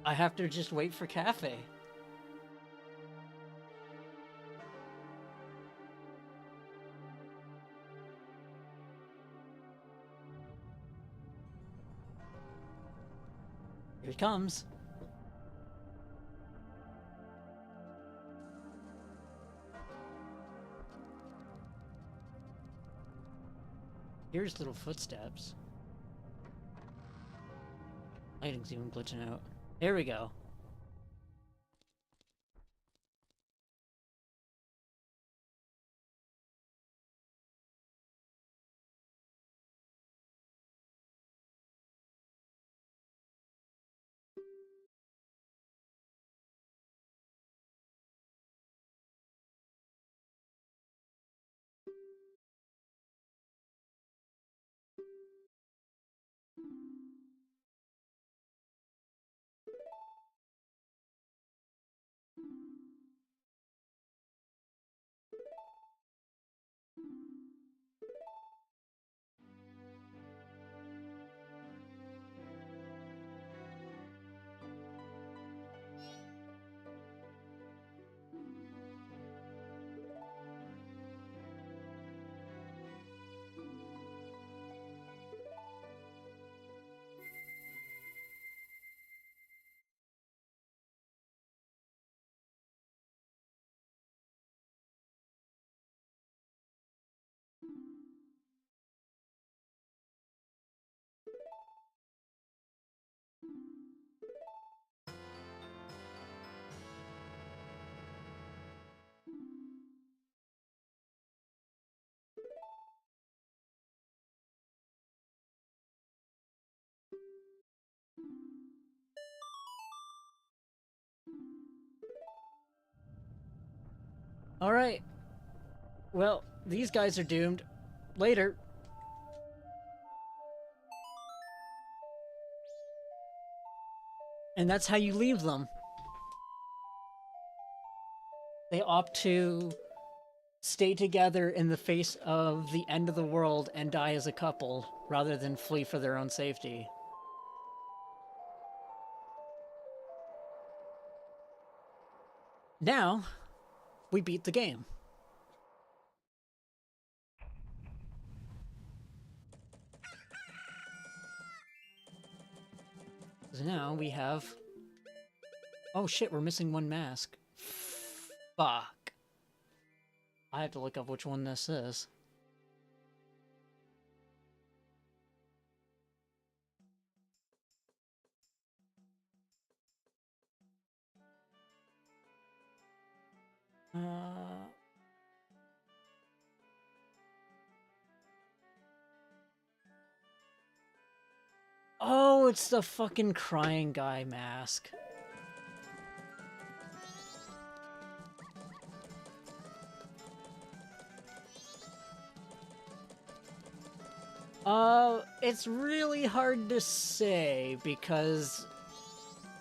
A: I have to just wait for Cafe. Here he comes. Here's little footsteps. Lighting's even glitching out. There we go. Alright. Well, these guys are doomed. Later. And that's how you leave them. They opt to stay together in the face of the end of the world and die as a couple, rather than flee for their own safety. Now, we beat the game. So now we have... Oh shit, we're missing one mask. Fuck. I have to look up which one this is. Oh, it's the fucking crying guy mask. It's really hard to say because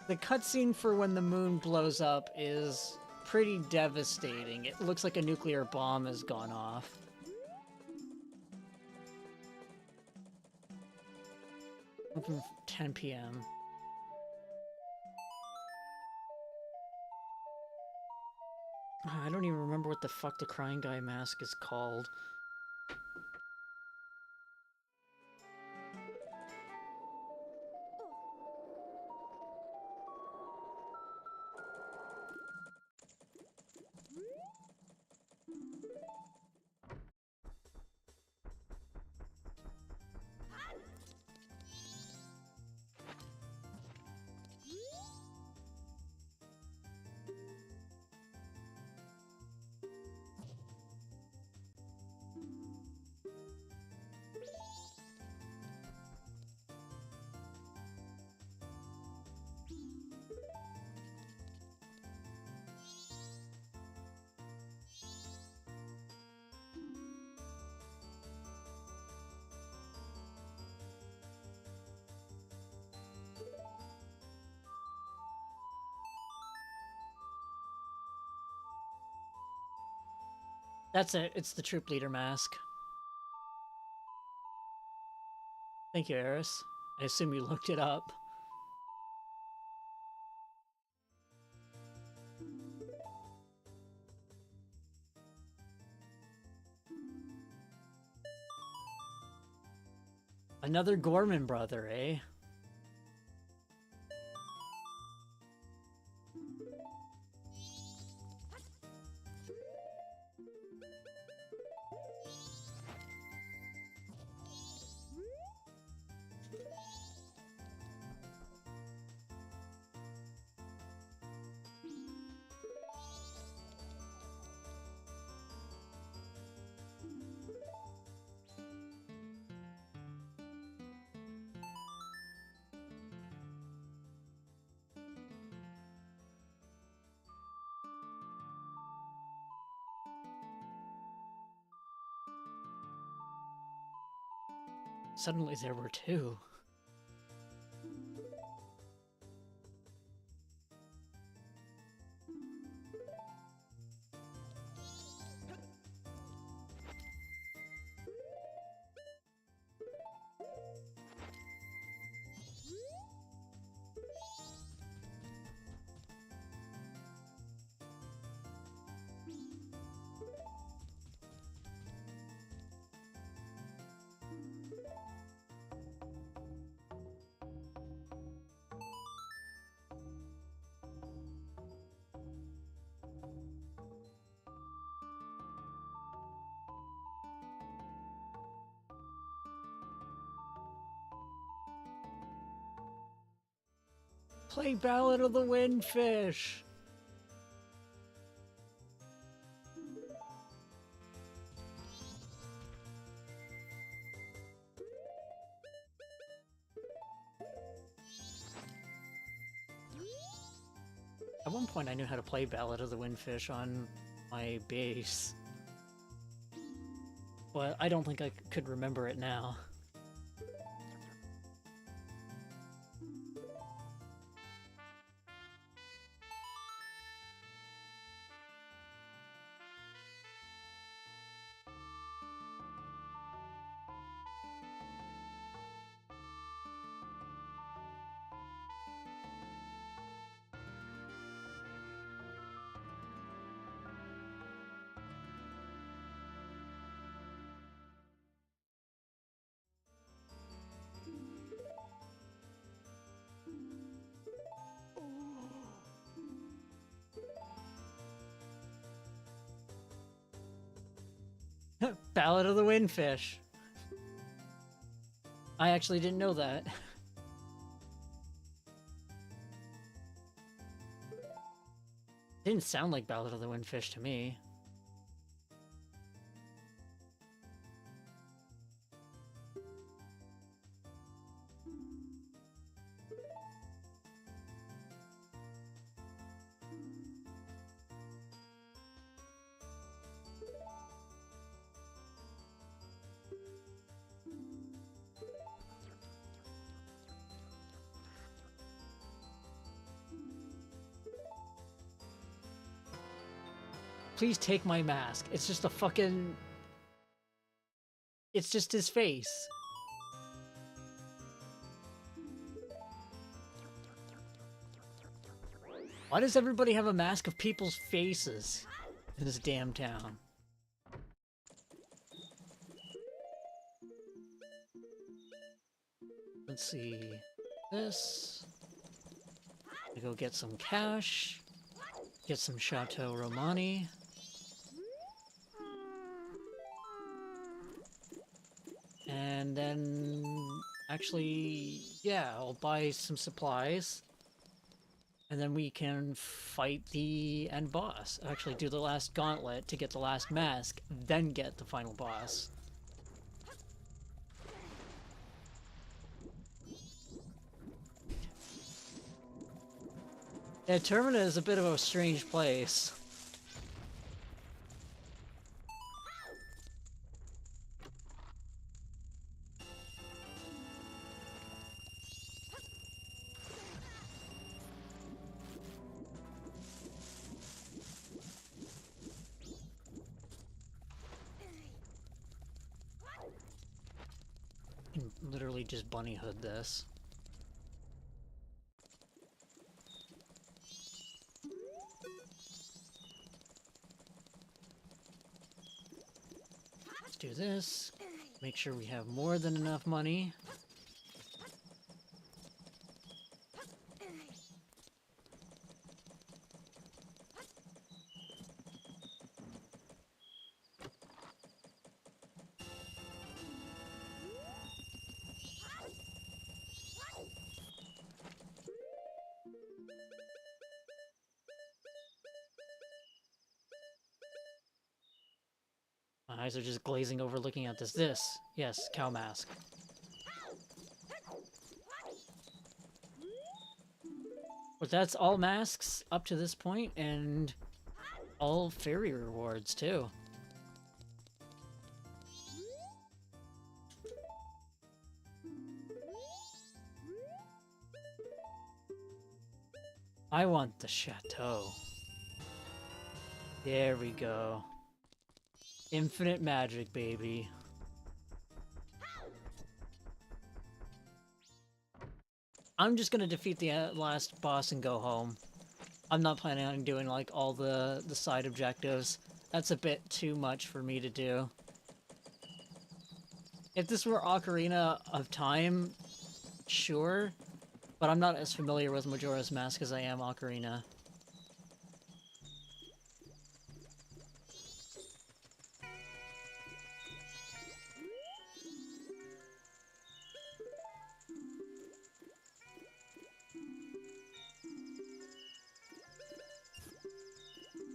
A: the cutscene for when the moon blows up is pretty devastating. It looks like a nuclear bomb has gone off. Open 10 p.m. I don't even remember what the fuck the crying guy mask is called. That's it. It's the troop leader mask. Thank you, Eris. I assume you looked it up. Another Gorman brother, eh? Suddenly there were two. Play Ballad of the Windfish! At one point I knew how to play Ballad of the Windfish on my bass. But I don't think I could remember it now. Ballad of the Windfish. I actually didn't know that. Didn't sound like Ballad of the Windfish to me. Please take my mask. It's just a fucking... It's just his face. Why does everybody have a mask of people's faces in this damn town? Let's see. This. I go get some cash. Get some Chateau Romani. And then, actually, yeah, I'll buy some supplies. And then we can fight the end boss. Actually, do the last gauntlet to get the last mask, then get the final boss. Yeah, Termina is a bit of a strange place. You can literally just bunny hood this. Let's do this. Make sure we have more than enough money. My eyes are just glazing over looking at this. Yes, cow mask. But that's all masks up to this point, and all fairy rewards, too. I want the chateau. There we go. Infinite magic, baby. I'm just gonna defeat the last boss and go home. I'm not planning on doing, like, all the side objectives. That's a bit too much for me to do. If this were Ocarina of Time, sure. But I'm not as familiar with Majora's Mask as I am Ocarina.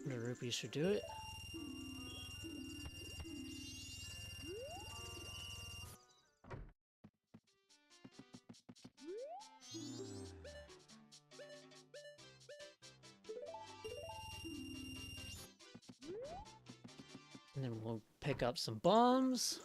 A: The rupees should do it. And then we'll pick up some bombs.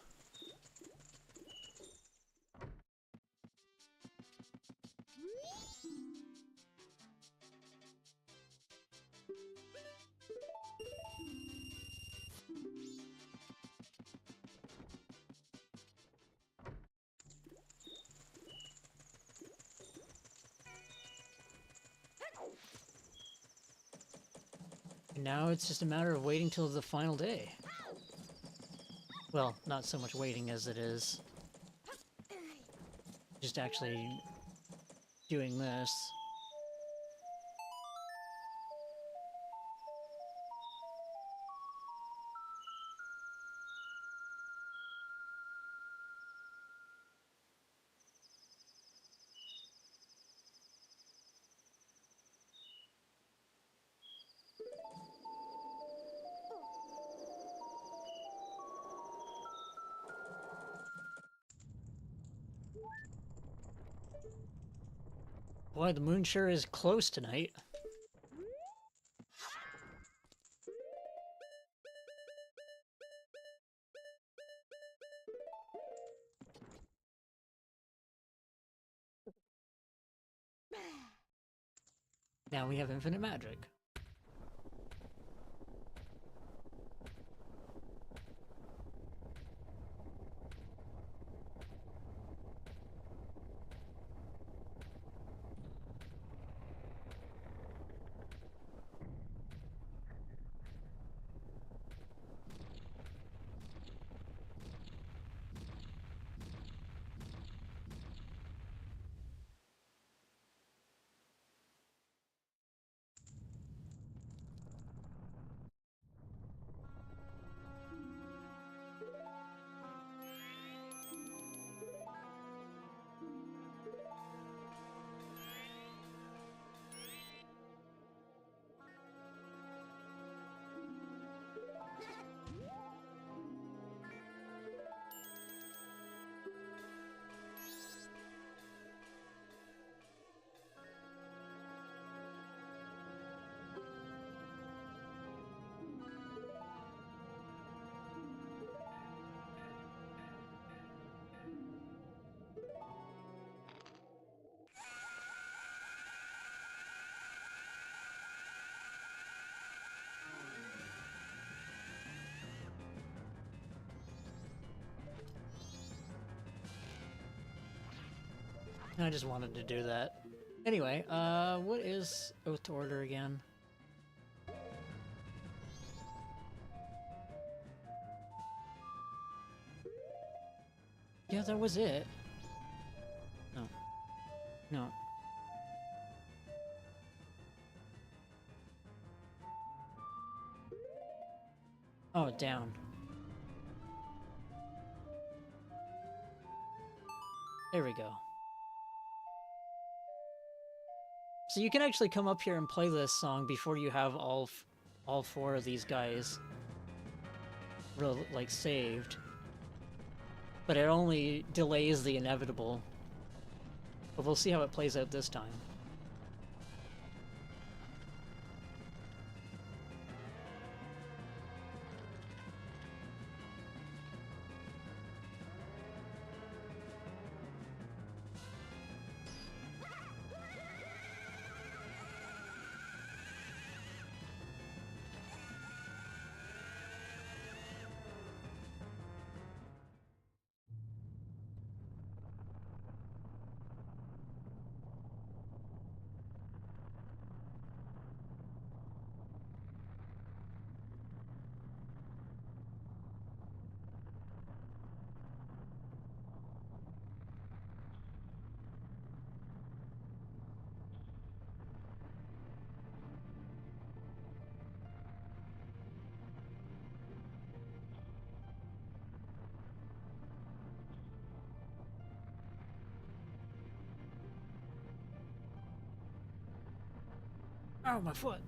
A: And now it's just a matter of waiting till the final day. Well, not so much waiting as it is just actually doing this. Boy, the moon sure is close tonight. Now we have infinite magic. I just wanted to do that. Anyway, what is Oath to Order again? Yeah, that was it. No. No. Oh, down. There we go. So you can actually come up here and play this song before you have all four of these guys like saved. But it only delays the inevitable. But we'll see how it plays out this time. Oh, my foot!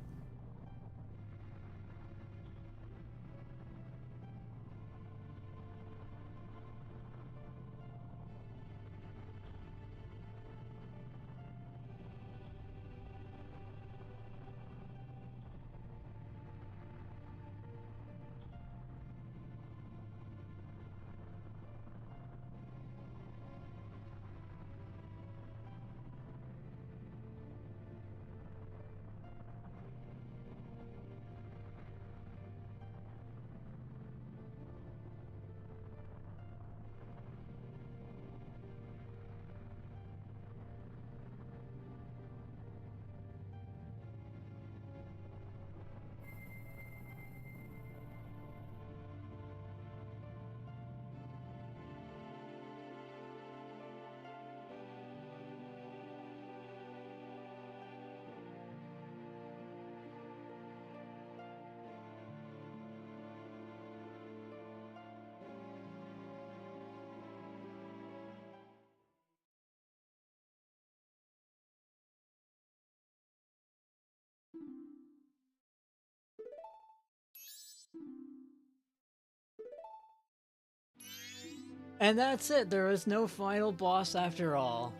A: And that's it. There is no final boss after all.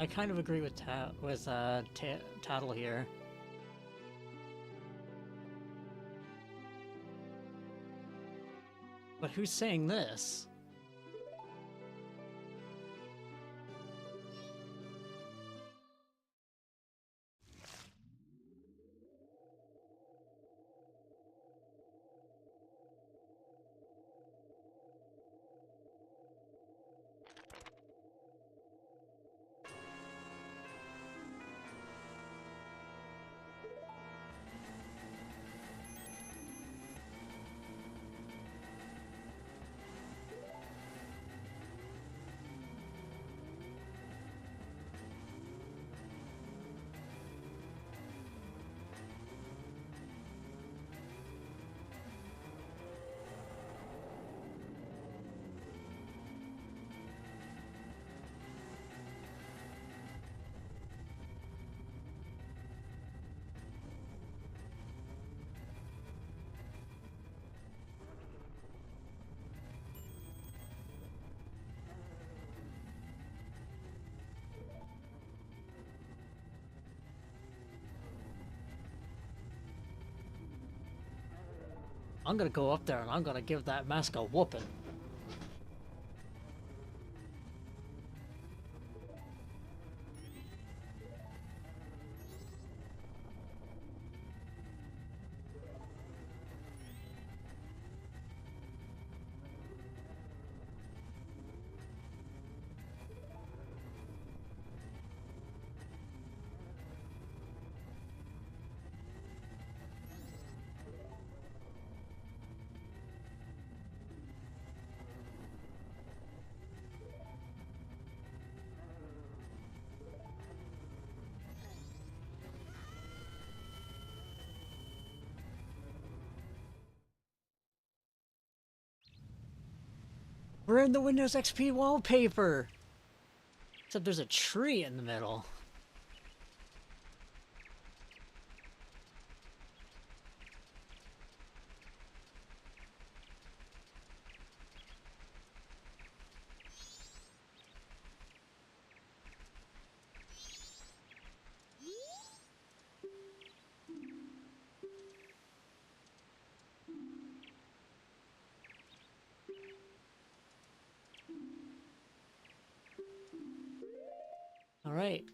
A: I kind of agree with Tattle here. But who's saying this? I'm gonna go up there and I'm gonna give that mask a whooping. We're in the Windows XP wallpaper! Except there's a tree in the middle. Alright.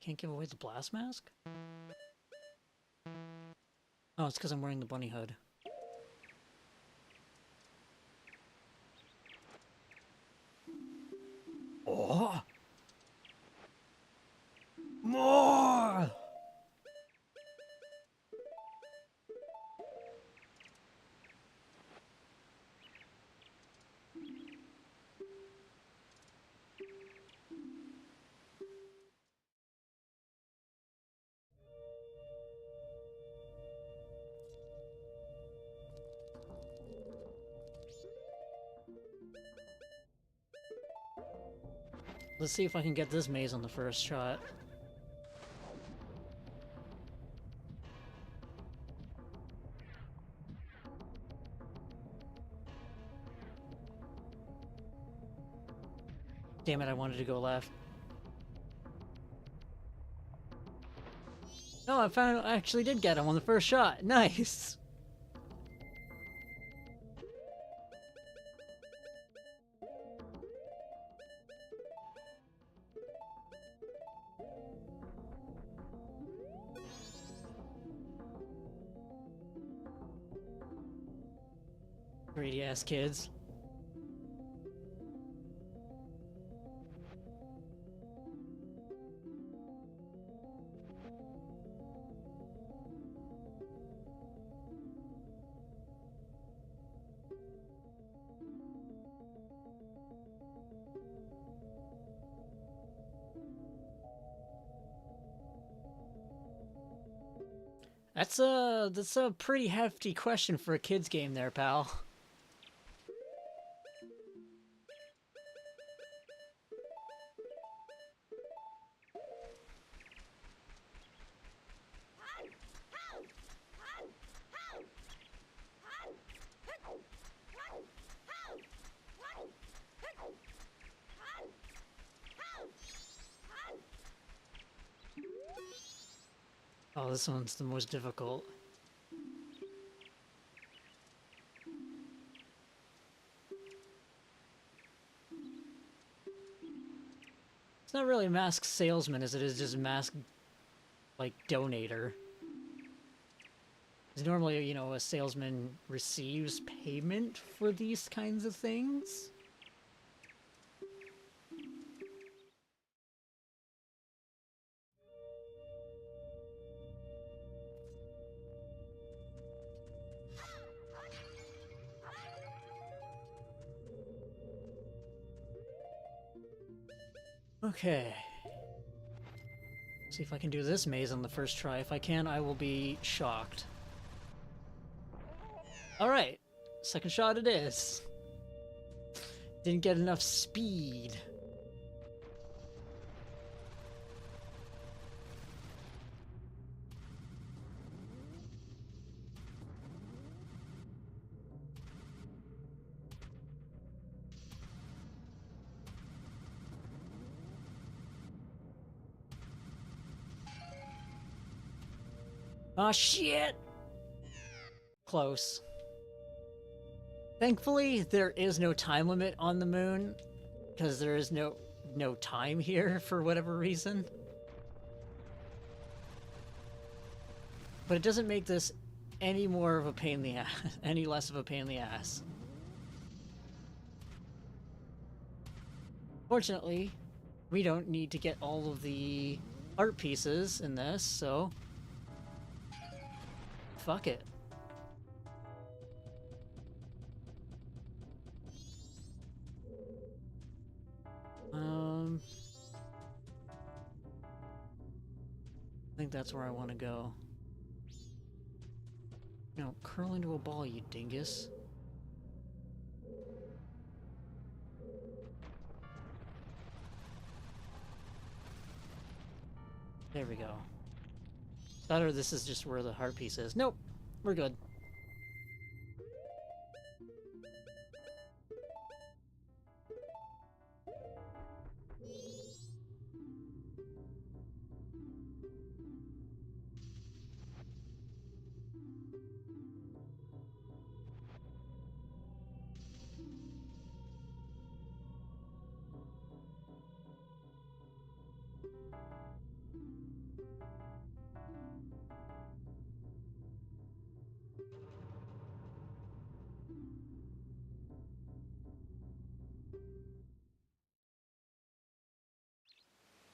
A: Can't give away the blast mask? Oh, it's because I'm wearing the bunny hood. Oh! More! Let's see if I can get this maze on the first shot. Damn it, I wanted to go left. No, I actually did get him on the first shot. Nice! Greedy ass kids. That's a pretty hefty question for a kids game there, pal. Oh, this one's the most difficult. It's not really masked salesman as it is just masked, like, donator. Because normally, you know, a salesman receives payment for these kinds of things. Okay. See if I can do this maze on the first try. If I can, I will be shocked. Alright. Second shot it is. Didn't get enough speed. Aw, shit! Close. Thankfully, there is no time limit on the moon, because there is no time here for whatever reason. But it doesn't make this any more of a pain in the ass, any less of a pain in the ass. Fortunately, we don't need to get all of the art pieces in this, so fuck it. I think that's where I want to go. No, curl into a ball, you dingus. There we go. Thought or this is just where the heart piece is. Nope, we're good.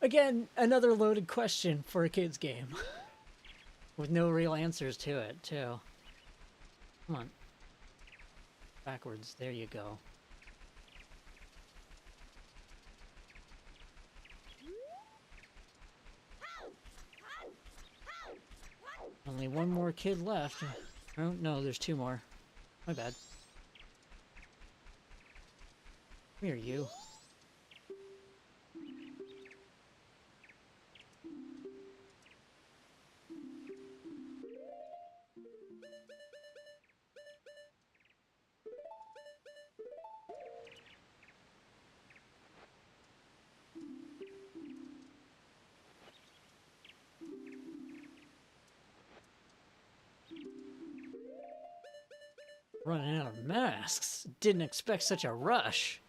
A: Again, another loaded question for a kid's game. With no real answers to it, too. Come on. Backwards, there you go. Only one more kid left. Oh, no, there's two more. My bad. Come here, you. Running out of masks. Didn't expect such a rush.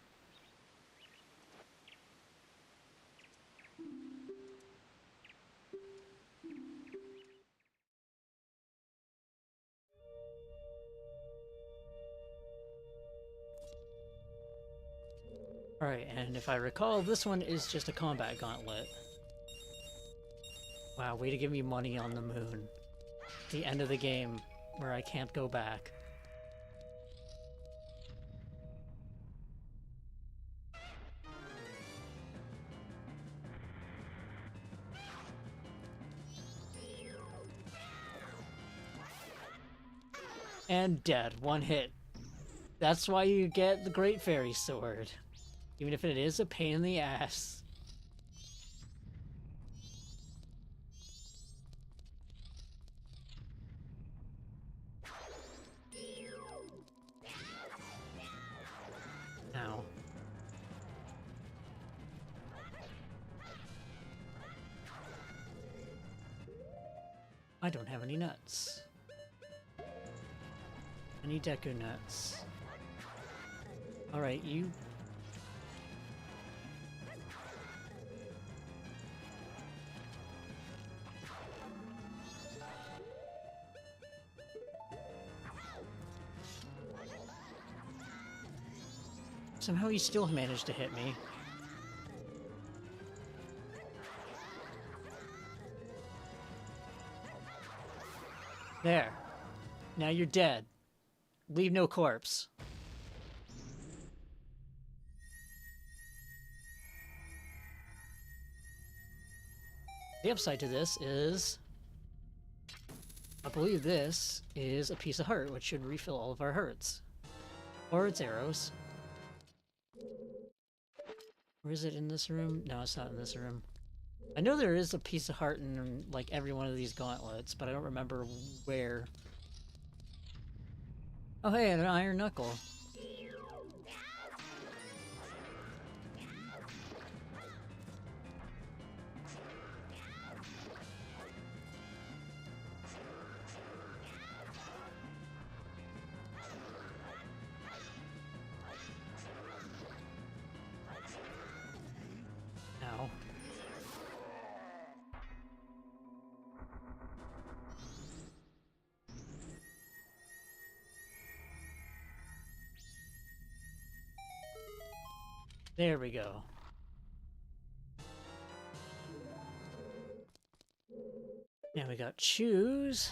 A: Alright, and if I recall, this one is just a combat gauntlet. Wow, way to give me money on the moon. The end of the game, where I can't go back. And dead. One hit. That's why you get the Great Fairy Sword. Even if it is a pain in the ass. Ow. I don't have any nuts. I need Deku nuts. Alright, you... Somehow he still managed to hit me. There. Now you're dead. Leave no corpse. The upside to this is... I believe this is a piece of heart, which should refill all of our hearts. Or it's arrows. Or is it in this room? No, it's not in this room. I know there is a piece of heart in, like, every one of these gauntlets, but I don't remember where. Oh hey, an iron knuckle. Ow. There we go. Now we got choose.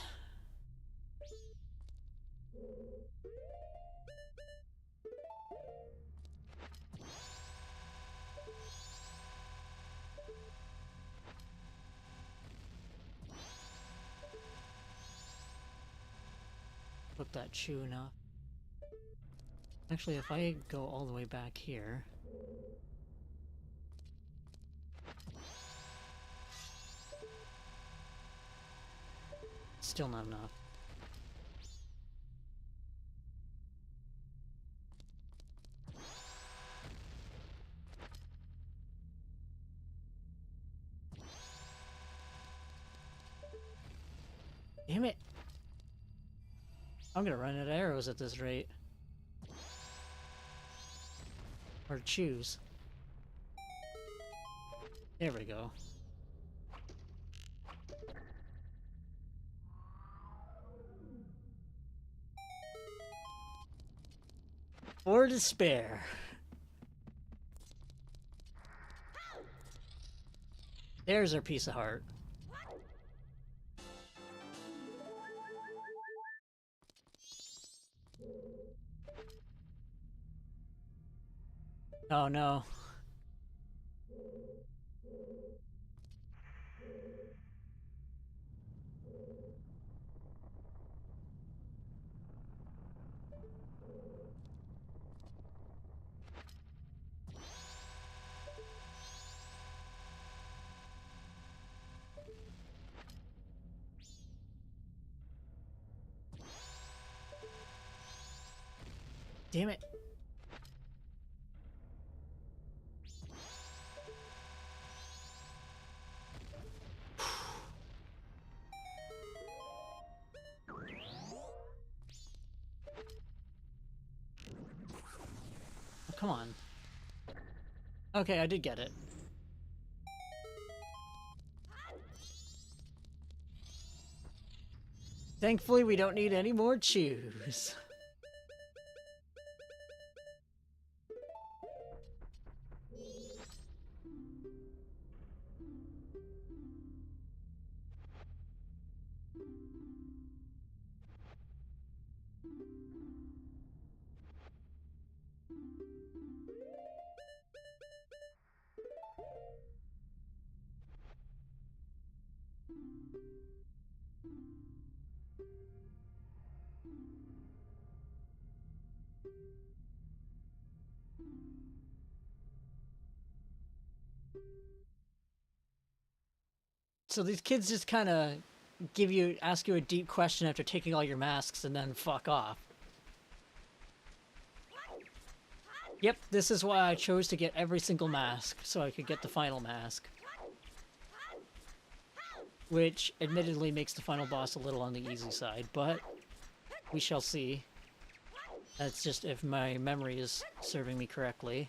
A: Flip that chew enough. Actually, if I go all the way back here... Still not enough. Damn it! I'm gonna run out of arrows at this rate. Or choose. There we go. Or despair. There's our piece of heart. Oh no. Damn it. Oh, come on. Okay, I did get it. Thankfully, we don't need any more chews. So these kids just kind of ask you a deep question after taking all your masks and then fuck off. Yep, this is why I chose to get every single mask, so I could get the final mask. Which, admittedly, makes the final boss a little on the easy side, but we shall see. That's just if my memory is serving me correctly.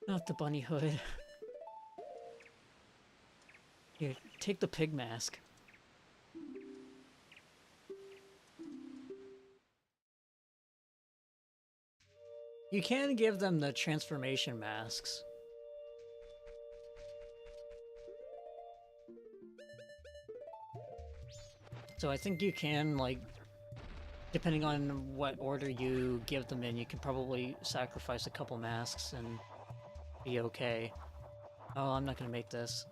A: Not the bunny hood. Here, take the pig mask. You can give them the transformation masks. So I think you can, like, depending on what order you give them in, you can probably sacrifice a couple masks and be okay. Oh, I'm not gonna make this.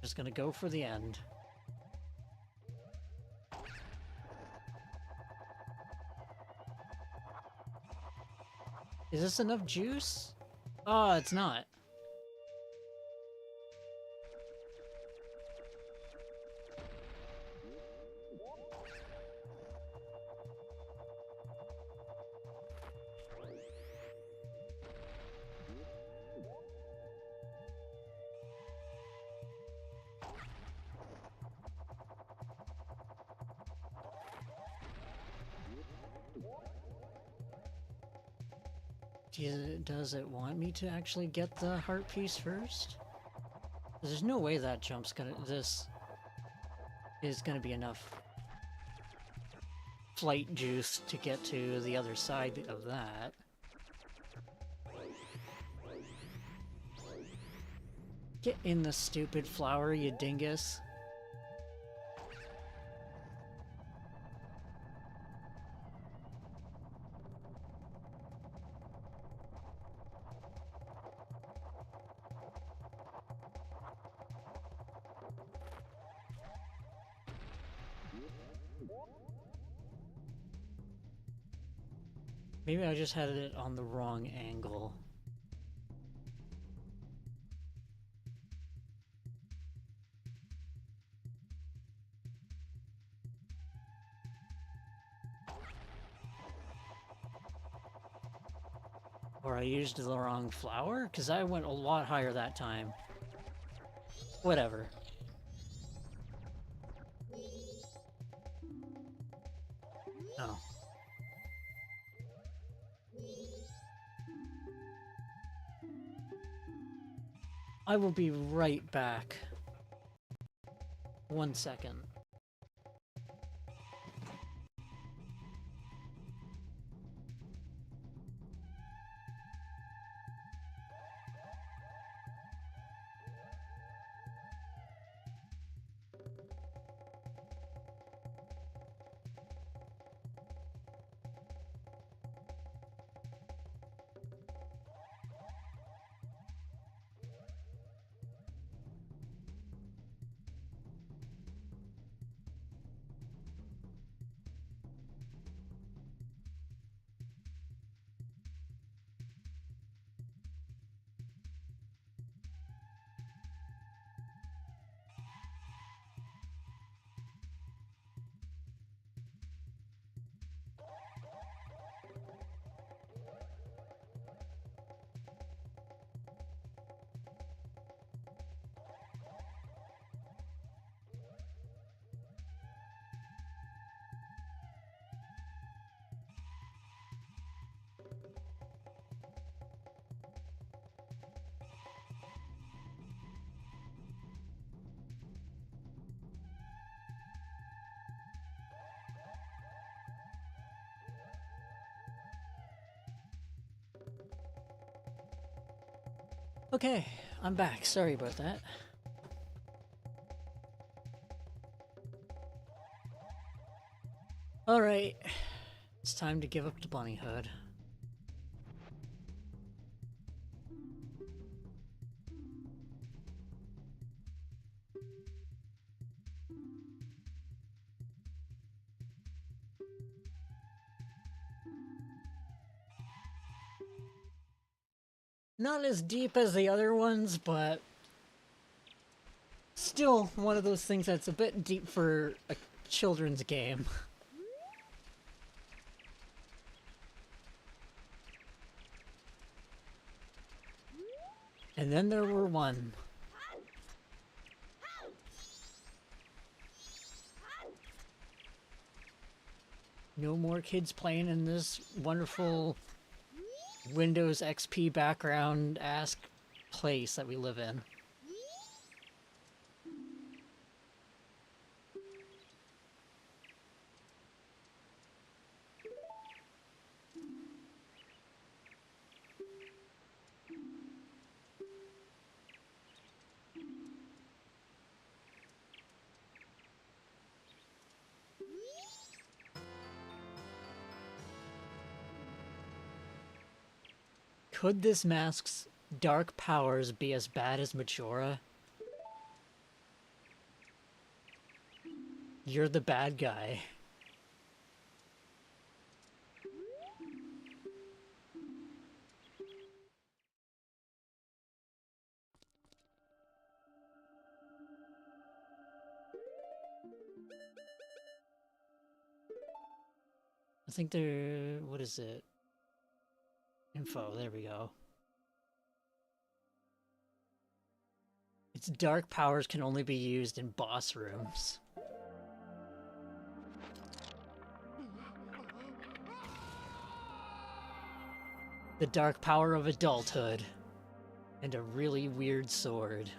A: Just gonna go for the end. Is this enough juice? Oh, it's not. Does it want me to actually get the heart piece first? There's no way that this is gonna be enough flight juice to get to the other side of that. Get in the stupid flower, you dingus. Maybe I just had it on the wrong angle. Or I used the wrong flower? Because I went a lot higher that time. Whatever. Oh. I will be right back. 1 second. Okay, I'm back. Sorry about that. Alright, it's time to give up to Bunnyhood. Not as deep as the other ones, but still one of those things that's a bit deep for a children's game. And then there were one. No more kids playing in this wonderful Windows XP background-esque place that we live in. Could this mask's dark powers be as bad as Majora? You're the bad guy. I think they're... what is it? Info, there we go. Its dark powers can only be used in boss rooms. The dark power of adulthood. And a really weird sword.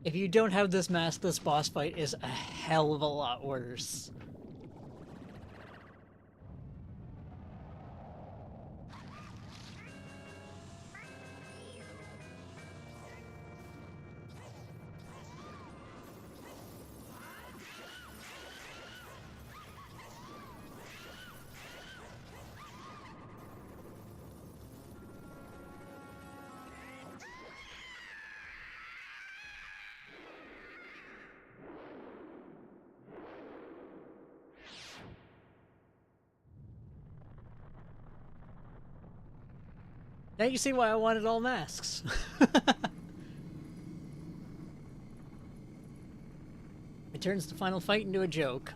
A: If you don't have this mask, this boss fight is a hell of a lot worse. Now you see why I wanted all masks. It turns the final fight into a joke.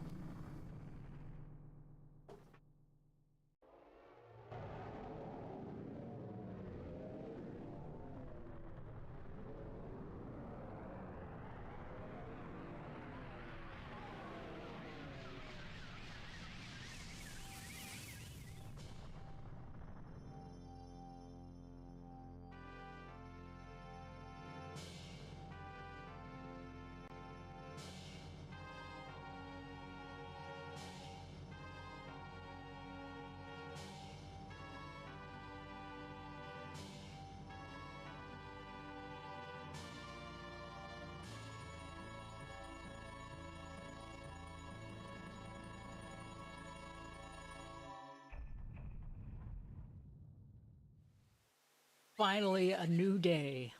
A: finally a new day.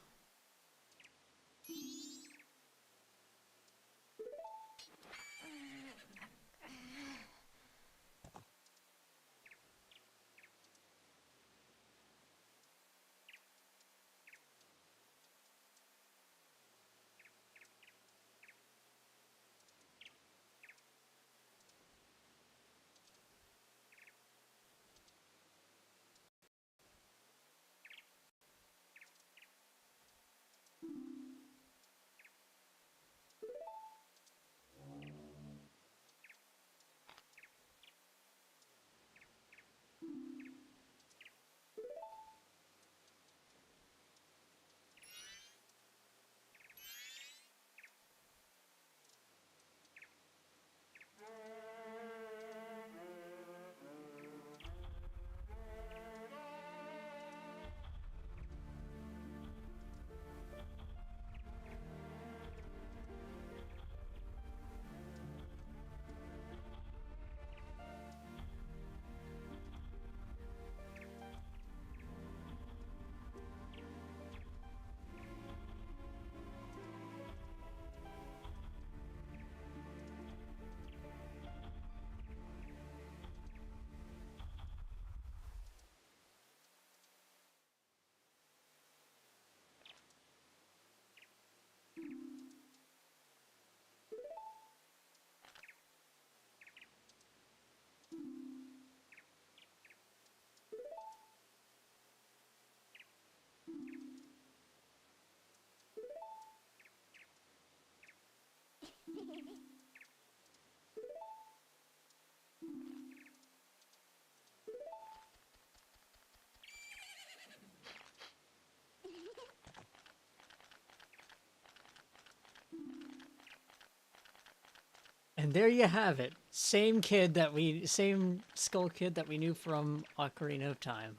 A: And there you have it. Same skull kid that we knew from Ocarina of Time.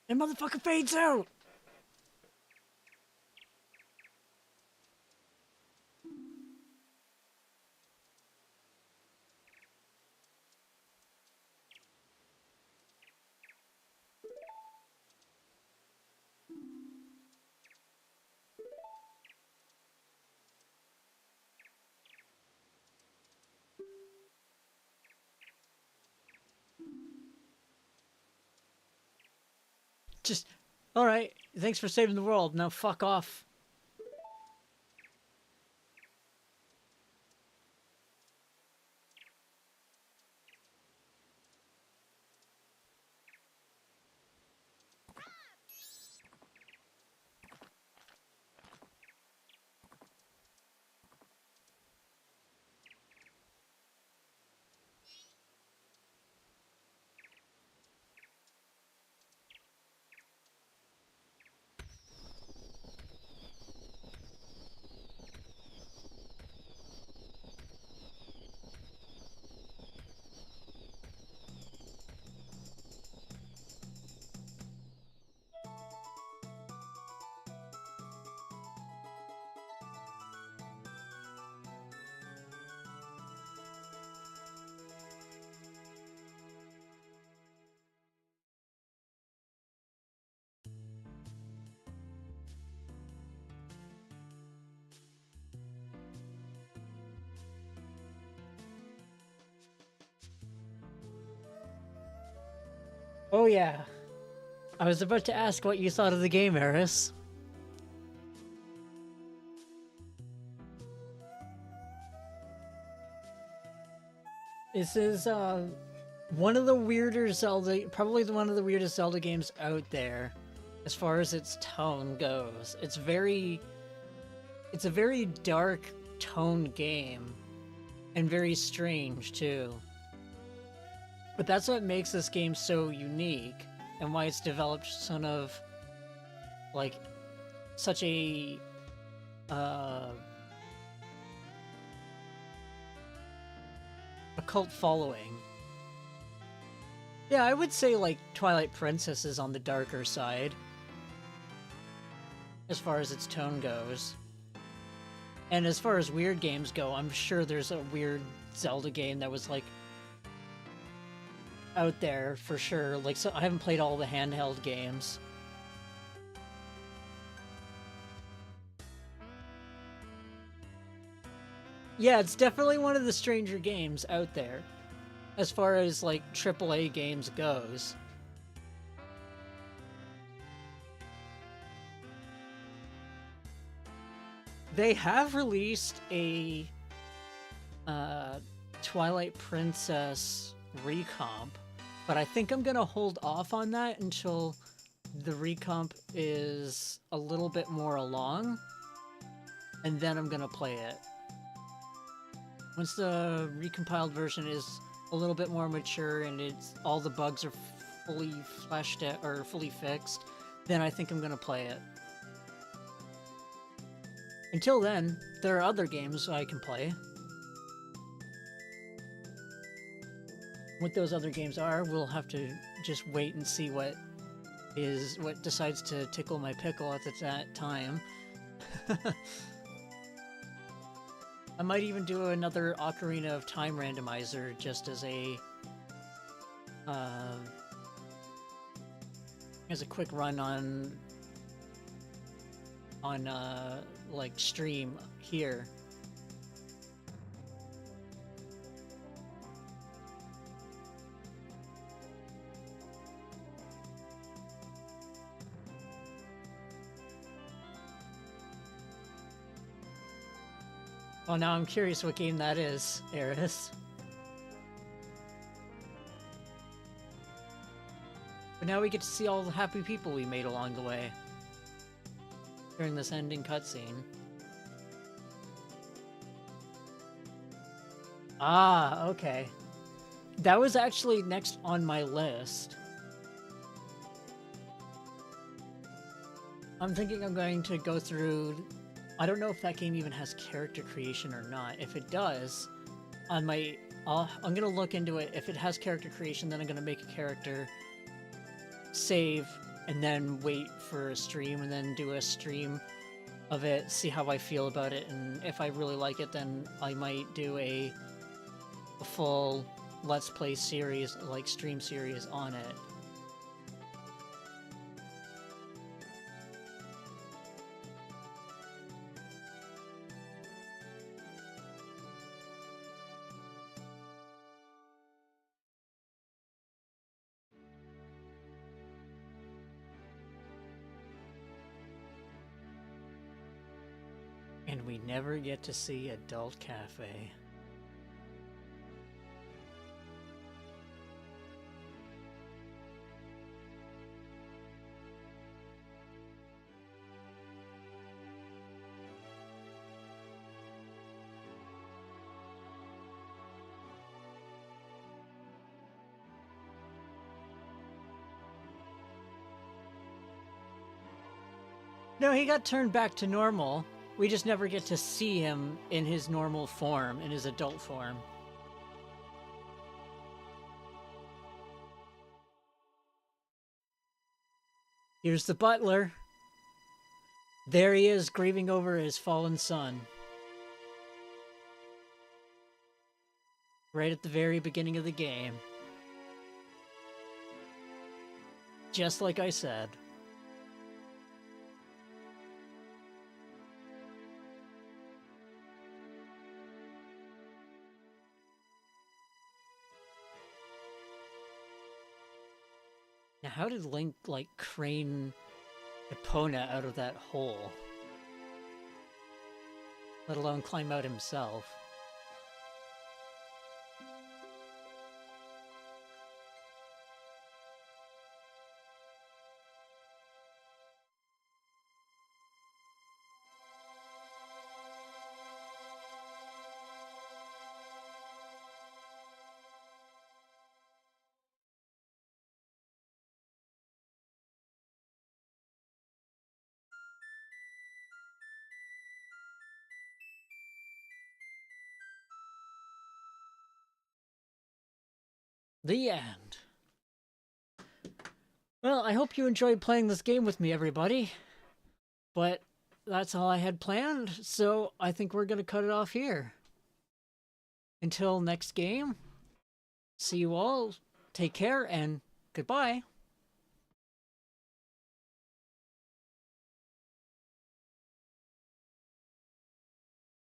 A: And motherfucker fades out! Just, alright, thanks for saving the world, now fuck off. Oh yeah. I was about to ask what you thought of the game, Eris. This is one of the weirder Zelda, probably one of the weirdest Zelda games out there, as far as its tone goes. It's a very dark tone game, and very strange too. But that's what makes this game so unique, and why it's developed son of, like, such a cult following. Yeah, I would say like Twilight Princess is on the darker side as far as its tone goes. And as far as weird games go, I'm sure there's a weird Zelda game that was like out there for sure. Like, so I haven't played all the handheld games. Yeah, it's definitely one of the stranger games out there as far as like AAA games goes. They have released a Twilight Princess recomp, but I think I'm gonna hold off on that until the recomp is a little bit more along, and then I'm gonna play it. Once the recompiled version is a little bit more mature and it's all the bugs are fully fleshed out or fully fixed, then I think I'm gonna play it. Until then, there are other games I can play. What those other games are, we'll have to just wait and see what decides to tickle my pickle at that time. I might even do another Ocarina of Time randomizer just as a quick run on like stream here. Oh, now I'm curious what game that is, Eris. But now we get to see all the happy people we made along the way during this ending cutscene. Ah, okay. That was actually next on my list. I'm thinking I'm going to go through... I don't know if that game even has character creation or not. If it does, I'm gonna look into it. If it has character creation, then I'm gonna make a character, save, and then wait for a stream, and then do a stream of it, see how I feel about it, and if I really like it, then I might do a full Let's Play series, like stream series on it. And we never get to see Adult Cafe. No, he got turned back to normal. We just never get to see him in his normal form, in his adult form. Here's the butler. There he is, grieving over his fallen son. Right at the very beginning of the game. Just like I said. Now, how did Link, like, crane Epona out of that hole? Let alone climb out himself. The end. Well, I hope you enjoyed playing this game with me, everybody. But that's all I had planned, so I think we're going to cut it off here. Until next game, see you all, take care, and goodbye.